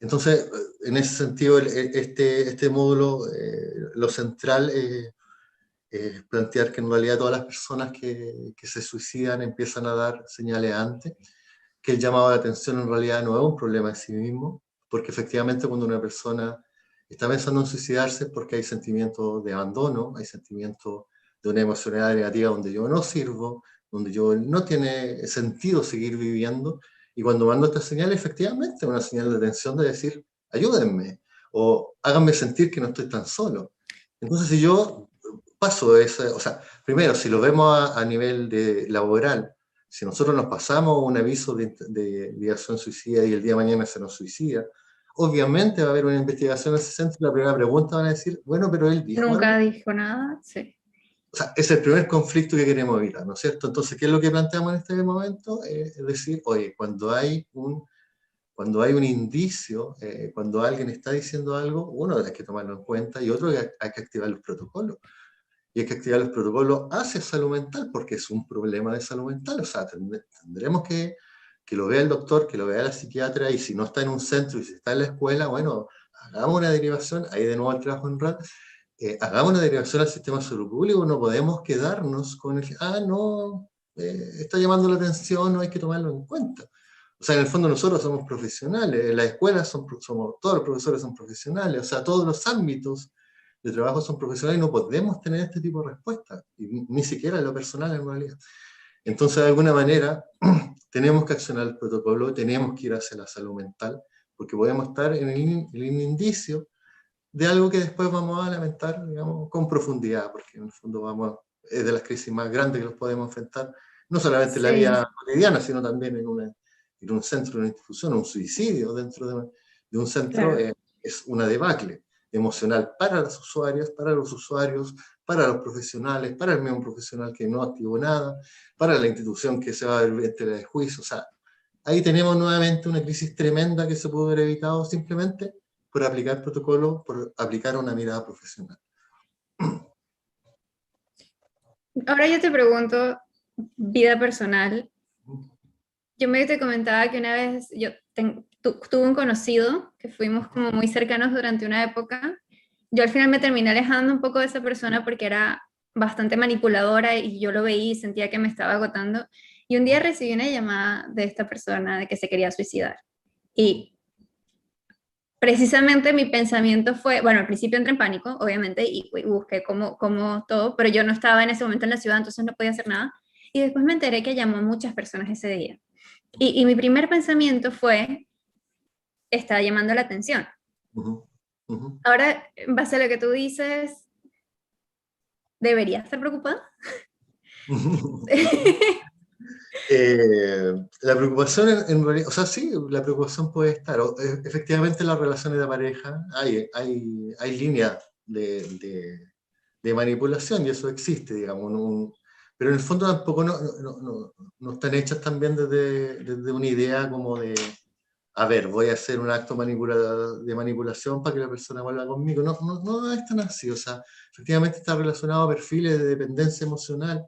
Entonces, en ese sentido, este módulo, lo central es plantear que en realidad todas las personas que se suicidan empiezan a dar señales antes, que el llamado de atención en realidad no es un problema en sí mismo, porque efectivamente cuando una persona está pensando en suicidarse es porque hay sentimientos de abandono, hay sentimientos de una emocionalidad negativa donde yo no sirvo, donde yo no tiene sentido seguir viviendo, y cuando mando esta señal, efectivamente es una señal de atención de decir, ayúdenme, o háganme sentir que no estoy tan solo. Entonces, si yo paso de eso, o sea, primero, si lo vemos a nivel laboral, si nosotros nos pasamos un aviso de ideación suicida y el día de mañana se nos suicida, obviamente va a haber una investigación en ese centro y la primera pregunta van a decir, bueno, pero él dijo Nunca algo. dijo nada, sí. O sea, es el primer conflicto que queremos evitar, ¿no es cierto? Entonces, ¿qué es lo que planteamos en este momento? Es decir, oye, cuando hay un indicio, cuando alguien está diciendo algo, uno hay que tomarlo en cuenta y otro hay que activar los protocolos. Y hay que activar los protocolos hacia salud mental, porque es un problema de salud mental. O sea, tendremos que lo vea el doctor, que lo vea la psiquiatra, y si no está en un centro y si está en la escuela, bueno, hagamos una derivación, ahí de nuevo el trabajo en RAD, hagamos una derivación al sistema de salud público. No podemos quedarnos con el, no, está llamando la atención, no hay que tomarlo en cuenta. O sea, en el fondo nosotros somos profesionales, en las escuelas todos los profesores son profesionales, o sea, todos los ámbitos de trabajo son profesionales y no podemos tener este tipo de respuestas, y ni siquiera en lo personal en realidad. Entonces, de alguna manera, tenemos que accionar el protocolo, tenemos que ir hacia la salud mental, porque podemos estar en el indicio de algo que después vamos a lamentar, digamos, con profundidad, porque en el fondo es de las crisis más grandes que los podemos enfrentar, no solamente en la Sí, vida cotidiana, sino también en un centro, en una institución, un suicidio dentro de un centro, claro. es una debacle emocional para los usuarios, para los profesionales, para el mismo profesional que no activó nada, para la institución que se va a ver en tela de juicio. O sea, ahí tenemos nuevamente una crisis tremenda que se pudo haber evitado simplemente por aplicar protocolos, por aplicar una mirada profesional. Ahora yo te pregunto, vida personal. Yo me te comentaba que una vez tuve un conocido que fuimos como muy cercanos durante una época. Yo al final me terminé alejando un poco de esa persona porque era bastante manipuladora y yo lo veía y sentía que me estaba agotando. Y un día recibí una llamada de esta persona de que se quería suicidar. Y precisamente mi pensamiento fue, bueno, al principio entré en pánico, obviamente, y busqué cómo todo, pero yo no estaba en ese momento en la ciudad, entonces no podía hacer nada. Y después me enteré que llamó a muchas personas ese día. Y mi primer pensamiento fue, está llamando la atención. Uh -huh. Ahora, en base a lo que tú dices, ¿debería estar preocupada? La preocupación en realidad, o sea, sí, la preocupación puede estar. Efectivamente, en las relaciones de pareja hay líneas de manipulación y eso existe, digamos. Pero en el fondo tampoco no están hechas también desde una idea como de, a ver, voy a hacer un acto de manipulación para que la persona vuelva conmigo. No es tan así. O sea, efectivamente está relacionado a perfiles de dependencia emocional,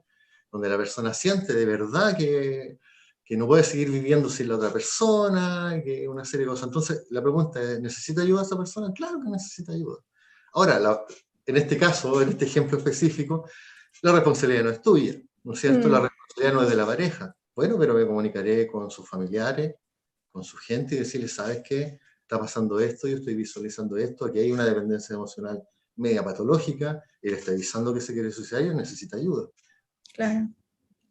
donde la persona siente de verdad que no puede seguir viviendo sin la otra persona, que una serie de cosas. Entonces, la pregunta es, ¿necesita ayuda esa persona? Claro que necesita ayuda. Ahora, en este caso, en este ejemplo específico, la responsabilidad no es tuya, ¿no es cierto? La responsabilidad no es de la pareja. Bueno, pero me comunicaré con sus familiares, con su gente y decirles, ¿sabes qué? Está pasando esto, yo estoy visualizando esto, aquí hay una dependencia emocional media patológica, él está avisando que se quiere suicidar y necesita ayuda. Claro.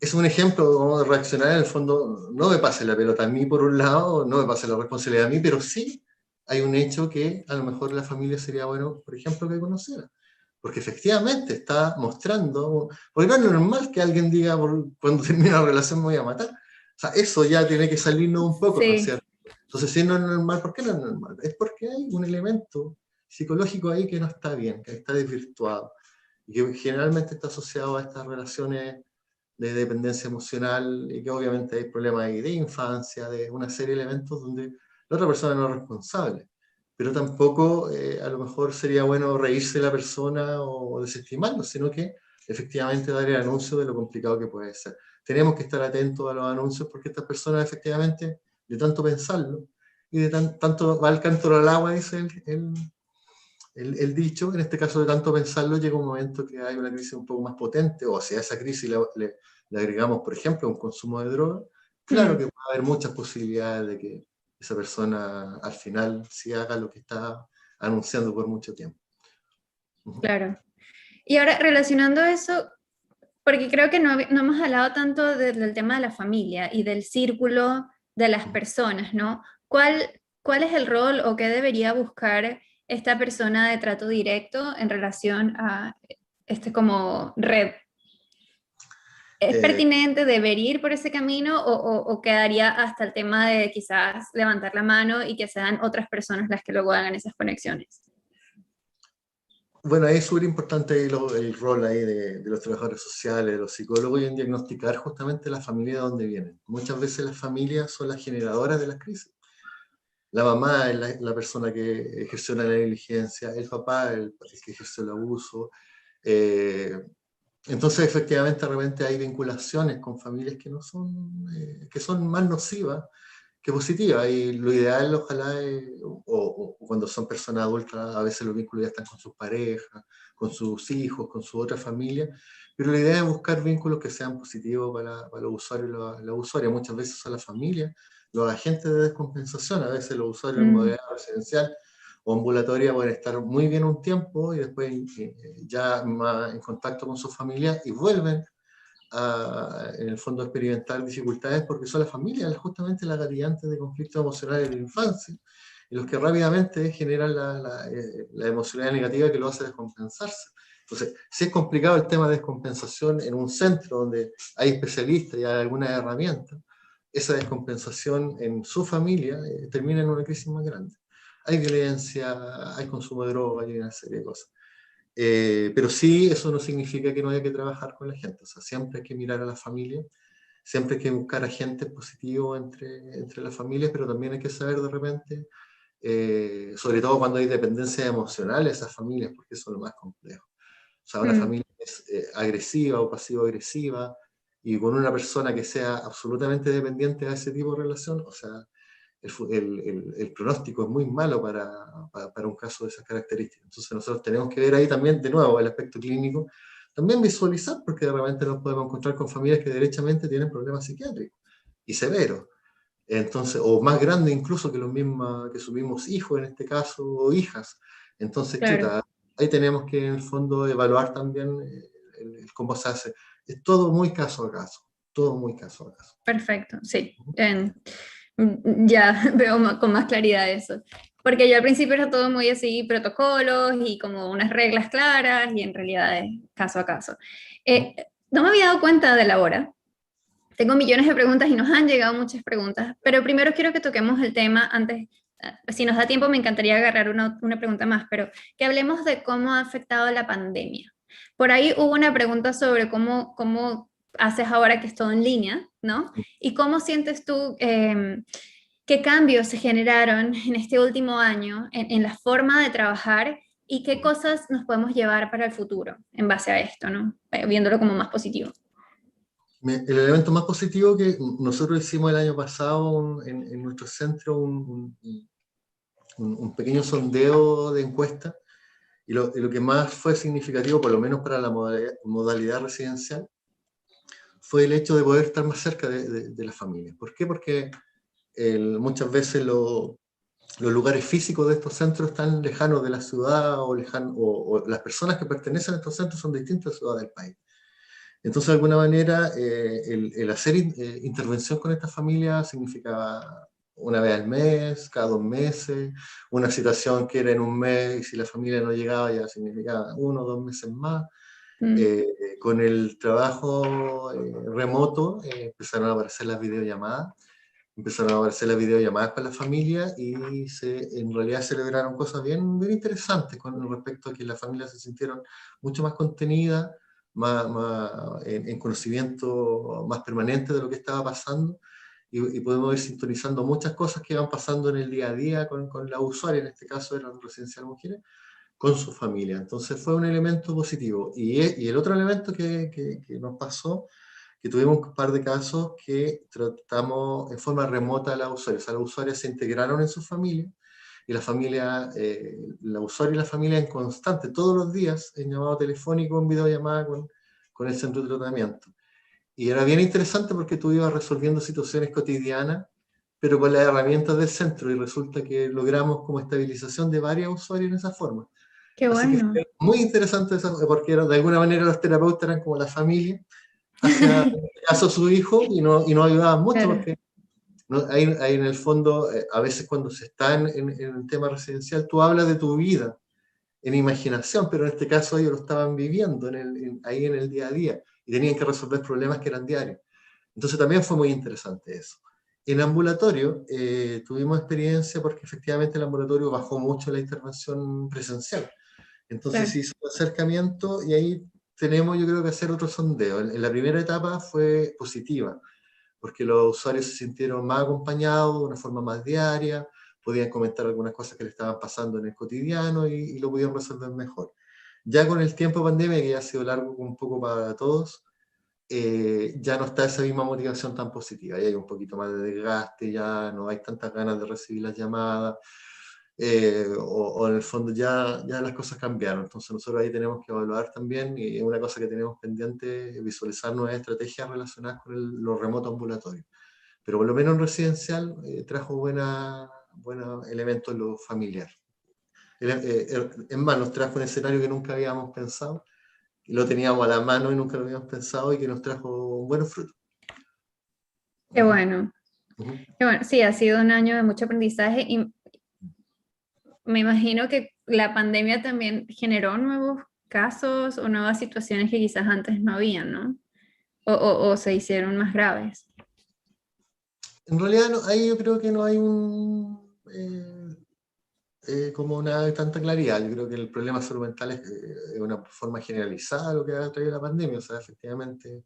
Es un ejemplo como de reaccionar en el fondo, no me pase la pelota a mí por un lado, no me pase la responsabilidad a mí, pero sí hay un hecho que a lo mejor la familia sería bueno, por ejemplo, que conociera. Porque efectivamente está mostrando, porque no es normal que alguien diga cuando termina la relación me voy a matar. O sea, eso ya tiene que salirnos un poco, ¿no es Sí, cierto? Entonces, si no es normal, ¿por qué no es normal? Es porque hay un elemento psicológico ahí que no está bien, que está desvirtuado, y que generalmente está asociado a estas relaciones de dependencia emocional, y que obviamente hay problemas ahí de infancia, de una serie de elementos donde la otra persona no es responsable. Pero tampoco a lo mejor sería bueno reírse de la persona o desestimarlo, sino que efectivamente dar el anuncio de lo complicado que puede ser. Tenemos que estar atentos a los anuncios porque estas personas efectivamente, de tanto pensarlo, y de tanto va el cántaro al agua, dice el dicho, en este caso de tanto pensarlo, llega un momento que hay una crisis un poco más potente, o si a esa crisis le agregamos, por ejemplo, un consumo de droga, claro que puede haber muchas posibilidades de que esa persona al final sí haga lo que está anunciando por mucho tiempo. claro. Y ahora, relacionando eso, porque creo que no hemos hablado tanto del tema de la familia y del círculo de las personas, ¿no? ¿Cuál es el rol o qué debería buscar esta persona de trato directo en relación a como red? ¿Es Eh, pertinente, debería ir por ese camino o quedaría hasta el tema de quizás levantar la mano y que sean otras personas las que luego hagan esas conexiones? bueno, ahí es súper importante el rol ahí de los trabajadores sociales, de los psicólogos, y en diagnosticar justamente la familia de dónde vienen. Muchas veces las familias son las generadoras de las crisis. La mamá es la persona que ejerció la negligencia, el papá el que ejerció el abuso. Entonces, efectivamente, de repente hay vinculaciones con familias que no son, que son más nocivas que positiva, y lo ideal ojalá, o cuando son personas adultas, a veces los vínculos ya están con sus parejas, con sus hijos, con su otra familia, pero la idea es buscar vínculos que sean positivos para los usuarios y las usuarias. Muchas veces son las familias, los agentes de descompensación, a veces los usuarios en modalidad residencial o ambulatoria pueden estar muy bien un tiempo y después ya más en contacto con su familia y vuelven en el fondo experimentar dificultades porque son las familias justamente las gatillantes de conflictos emocionales de la infancia y los que rápidamente generan la emocionalidad negativa que lo hace descompensarse. Entonces, si es complicado el tema de descompensación en un centro donde hay especialistas y hay algunas herramientas, esa descompensación en su familia termina en una crisis más grande. Hay violencia, hay consumo de droga, hay una serie de cosas. Pero sí, eso no significa que no haya que trabajar con la gente. O sea, siempre hay que mirar a la familia, siempre hay que buscar agentes positivos entre las familias, pero también hay que saber de repente, sobre todo cuando hay dependencias emocionales de esas familias, porque eso es lo más complejo. O sea, una familia es agresiva o pasivo-agresiva y con una persona que sea absolutamente dependiente de ese tipo de relación, o sea, el pronóstico es muy malo para un caso de esas características. Entonces nosotros tenemos que ver ahí también, de nuevo, el aspecto clínico, también visualizar, porque de repente nos podemos encontrar con familias que derechamente tienen problemas psiquiátricos y severos. Entonces, o más grandes incluso que los mismos, que sus mismos hijos en este caso, o hijas. Entonces, Claro. chuta, ahí tenemos que en el fondo evaluar también cómo se hace. Es todo muy caso a caso, todo muy caso a caso. Perfecto, sí. Ya veo con más claridad eso. Porque yo al principio era todo muy así, protocolos y como unas reglas claras y en realidad es caso a caso. No me había dado cuenta de la hora. Tengo millones de preguntas y nos han llegado muchas preguntas, pero primero quiero que toquemos el tema antes, si nos da tiempo me encantaría agarrar una pregunta más, pero que hablemos de cómo ha afectado la pandemia. Por ahí hubo una pregunta sobre cómo haces ahora que es todo en línea, ¿no? Y cómo sientes tú qué cambios se generaron en este último año en la forma de trabajar y qué cosas nos podemos llevar para el futuro en base a esto, ¿no? Viéndolo como más positivo. El elemento más positivo que nosotros hicimos el año pasado en nuestro centro un pequeño sondeo de encuesta y lo que más fue significativo, por lo menos para la modalidad residencial, fue el hecho de poder estar más cerca de la familia. ¿Por qué? Porque muchas veces los lugares físicos de estos centros están lejanos de la ciudad o las personas que pertenecen a estos centros son de distintas ciudades del país. Entonces, de alguna manera, el hacer intervención con esta familia significaba una vez al mes, cada 2 meses, una situación que era en un mes y si la familia no llegaba ya significaba 1 o 2 meses más. Con el trabajo remoto empezaron a aparecer las videollamadas, con la familia y en realidad celebraron cosas bien, bien interesantes con respecto a que las familias se sintieron mucho más contenidas, en conocimiento más permanente de lo que estaba pasando y podemos ir sintonizando muchas cosas que van pasando en el día a día con la usuaria, en este caso eran residencial mujeres, con su familia. Entonces fue un elemento positivo. Y el otro elemento que nos pasó, que tuvimos un par de casos que tratamos en forma remota a la usuaria. O sea, las usuarias se integraron en su familia y la usuaria y la familia en constante, todos los días, en llamado telefónico, en videollamada con el centro de tratamiento. Y era bien interesante porque tú ibas resolviendo situaciones cotidianas, pero con las herramientas del centro, y resulta que logramos como estabilización de varias usuarias en esa forma. Qué Así que bueno. fue muy interesante eso, porque de alguna manera los terapeutas eran como la familia, hacia en este caso su hijo, y no ayudaban mucho, Claro. porque hay en el fondo, a veces cuando se está en el tema residencial, tú hablas de tu vida en imaginación, pero en este caso ellos lo estaban viviendo ahí en el día a día, y tenían que resolver problemas que eran diarios. Entonces también fue muy interesante eso. En ambulatorio tuvimos experiencia porque efectivamente el ambulatorio bajó mucho la intervención presencial. Entonces Claro. se hizo un acercamiento y ahí tenemos, yo creo, que hacer otro sondeo. En la primera etapa fue positiva, porque los usuarios se sintieron más acompañados de una forma más diaria, podían comentar algunas cosas que le estaban pasando en el cotidiano y lo pudieron resolver mejor. Ya con el tiempo de pandemia, que ya ha sido largo un poco para todos, ya no está esa misma motivación tan positiva, ya hay un poquito más de desgaste, ya no hay tantas ganas de recibir las llamadas, o en el fondo ya las cosas cambiaron. Entonces nosotros ahí tenemos que evaluar también, y una cosa que tenemos pendiente es visualizar nuevas estrategias relacionadas con los remotos ambulatorios. Pero por lo menos en residencial trajo buenos elementos en lo familiar. Es más, nos trajo un escenario que nunca habíamos pensado, y lo teníamos a la mano y nunca lo habíamos pensado, y que nos trajo buenos frutos. Qué bueno. Uh-huh. Qué bueno. Sí, ha sido un año de mucho aprendizaje y me imagino que la pandemia también generó nuevos casos o nuevas situaciones que quizás antes no habían, ¿no? O se hicieron más graves. En realidad ahí yo creo que no hay como una tanta claridad. Yo creo que el problema de salud mental es una forma generalizada lo que ha traído la pandemia, o sea, efectivamente.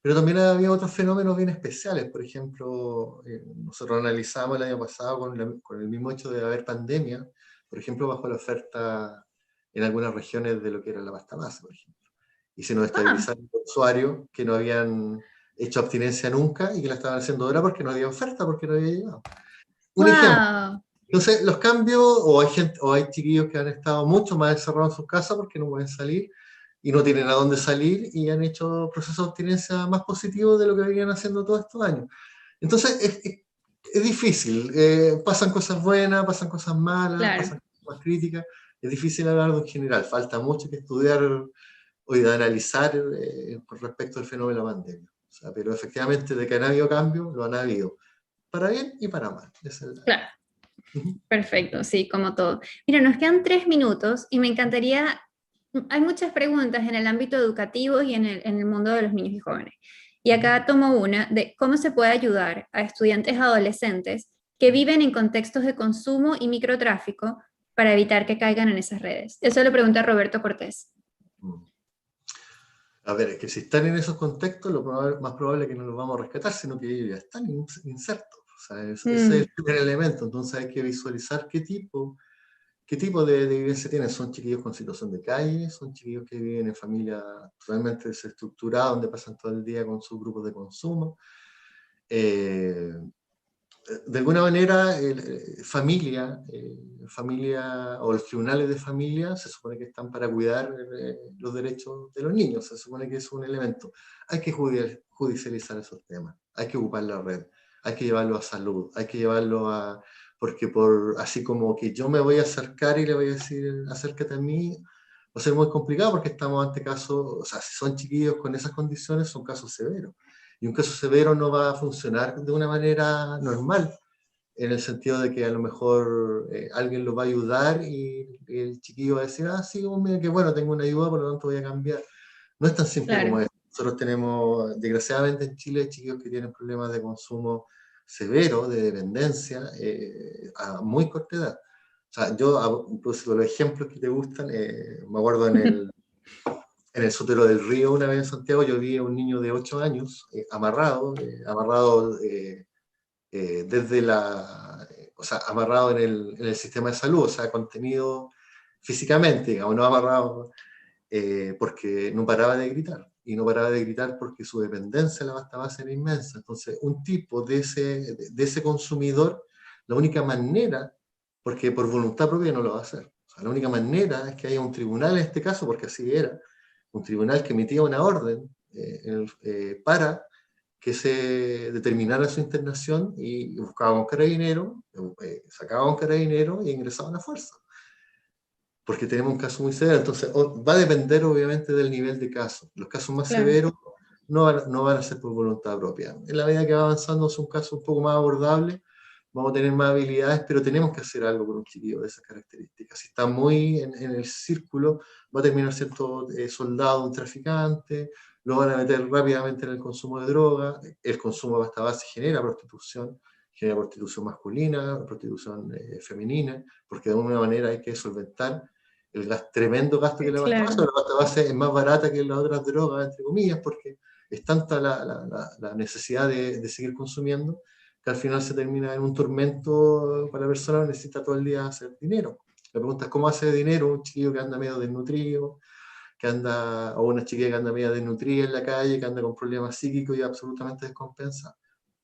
Pero también había otros fenómenos bien especiales. Por ejemplo, nosotros analizamos el año pasado con el mismo hecho de haber pandemia, por ejemplo, bajo la oferta en algunas regiones de lo que era la pasta base, por ejemplo. Y se nos estabilizaron los usuarios que no habían hecho abstinencia nunca y que la estaban haciendo ahora porque no había oferta, porque no había llegado. Un ejemplo. Entonces, los cambios, o hay chiquillos que han estado mucho más encerrados en sus casas porque no pueden salir y no tienen a dónde salir y han hecho procesos de abstinencia más positivos de lo que venían haciendo todos estos años. Entonces, es difícil. Pasan cosas buenas, pasan cosas malas, claro. pasan cosas más críticas. Es difícil hablar de un general. Falta mucho que estudiar hoy, de analizar con respecto al fenómeno de la pandemia. O sea, pero efectivamente, de que han habido cambios, lo han habido. Para bien y para mal. Claro. Perfecto, sí, como todo. Mira, nos quedan 3 minutos y me encantaría, hay muchas preguntas en el ámbito educativo y en el mundo de los niños y jóvenes. Y acá tomo una de cómo se puede ayudar a estudiantes adolescentes que viven en contextos de consumo y microtráfico para evitar que caigan en esas redes. Eso lo pregunta Roberto Cortés. A ver, es que si están en esos contextos, más probable es que no los vamos a rescatar, sino que ellos ya están insertos. O sea, ese es el primer elemento. Entonces hay que visualizar qué tipo de vivencia tienen. Son chiquillos con situación de calle, son chiquillos que viven en familias totalmente desestructuradas, donde pasan todo el día con sus grupos de consumo. De alguna manera, familia o los tribunales de familia se supone que están para cuidar los derechos de los niños, se supone que es un elemento. Hay que judicializar esos temas, hay que ocupar la red, hay que llevarlo a salud, hay que llevarlo a... Porque así como que yo me voy a acercar y le voy a decir, acércate a mí, va a ser muy complicado porque estamos ante casos, o sea, si son chiquillos con esas condiciones, son casos severos. Y un caso severo no va a funcionar de una manera normal, en el sentido de que a lo mejor alguien lo va a ayudar y el chiquillo va a decir, sí, mira, que bueno, tengo una ayuda, por lo tanto voy a cambiar. No es tan simple como eso. Nosotros tenemos, desgraciadamente en Chile, chiquillos que tienen problemas de consumo severo, de dependencia, a muy corta edad. O sea, yo, incluso los ejemplos que te gustan, me acuerdo en el Sotero del Río, una vez en Santiago, yo vi a un niño de 8 años amarrado desde o sea, amarrado en el sistema de salud, o sea, contenido físicamente, digamos, no amarrado porque no paraba de gritar. Y no paraba de gritar porque su dependencia de la pasta base era inmensa. Entonces, un tipo de ese consumidor, la única manera, porque por voluntad propia no lo va a hacer, o sea, la única manera es que haya un tribunal en este caso, porque así era, un tribunal que emitía una orden para que se determinara su internación y buscaba un carabinero, sacaba un carabinero y ingresaba a la fuerza. Porque tenemos un caso muy severo, entonces va a depender obviamente del nivel de caso. Los casos más severos no van a ser por voluntad propia. En la medida que va avanzando son casos un poco más abordables, vamos a tener más habilidades, pero tenemos que hacer algo con un chiquillo de esas características. Si está muy en el círculo, va a terminar siendo soldado, un traficante, lo van a meter rápidamente en el consumo de droga, el consumo de pasta base genera prostitución masculina, prostitución femenina, porque de alguna manera hay que solventar el tremendo gasto que le va a pasar. La pasta base es más barata que las otras drogas, entre comillas, porque es tanta la necesidad de seguir consumiendo, que al final se termina en un tormento para la persona que necesita todo el día hacer dinero. La pregunta es cómo hace dinero un chiquillo que anda medio desnutrido, que anda, o una chiquilla que anda media desnutrida en la calle, que anda con problemas psíquicos y absolutamente descompensada.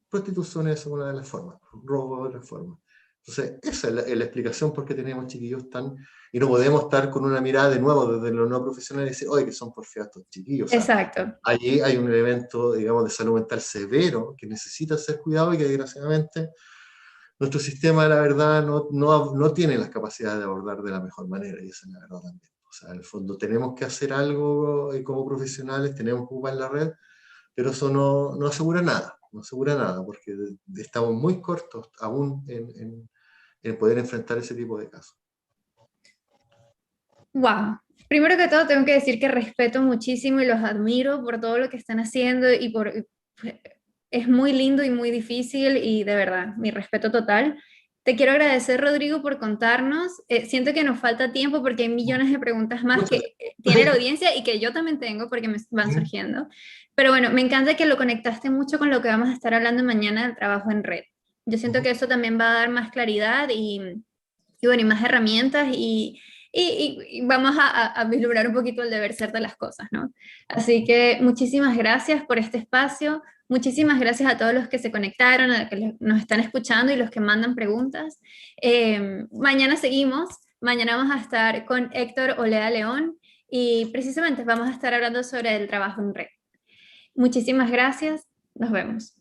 Prostitución es una de las formas, robo de otra forma. Entonces, esa es la explicación por qué tenemos chiquillos tan... Y no podemos estar con una mirada de nuevo desde los no profesionales y decir, oye, que son porfiados estos chiquillos. O sea, Exacto. allí hay un elemento, digamos, de salud mental severo que necesita ser cuidado y que desgraciadamente nuestro sistema, la verdad, no tiene las capacidades de abordar de la mejor manera, y esa es la verdad también. O sea, en el fondo tenemos que hacer algo como profesionales, tenemos que ocupar la red, pero eso no asegura nada, no asegura nada, porque estamos muy cortos aún en poder enfrentar ese tipo de casos. Wow. Primero que todo, tengo que decir que respeto muchísimo y los admiro por todo lo que están haciendo y es muy lindo y muy difícil y de verdad, mi respeto total. Te quiero agradecer, Rodrigo, por contarnos. Siento que nos falta tiempo porque hay millones de preguntas más Muchas que tiene la audiencia y que yo también tengo porque me van gracias. surgiendo. Pero bueno, me encanta que lo conectaste mucho con lo que vamos a estar hablando mañana del trabajo en red. Yo siento que eso también va a dar más claridad y bueno, y más herramientas y vamos a vislumbrar un poquito el deber ser de las cosas, ¿no? Así que muchísimas gracias por este espacio, muchísimas gracias a todos los que se conectaron, a los que nos están escuchando y los que mandan preguntas. Mañana seguimos, mañana vamos a estar con Héctor Olea León y precisamente vamos a estar hablando sobre el trabajo en red. Muchísimas gracias, nos vemos.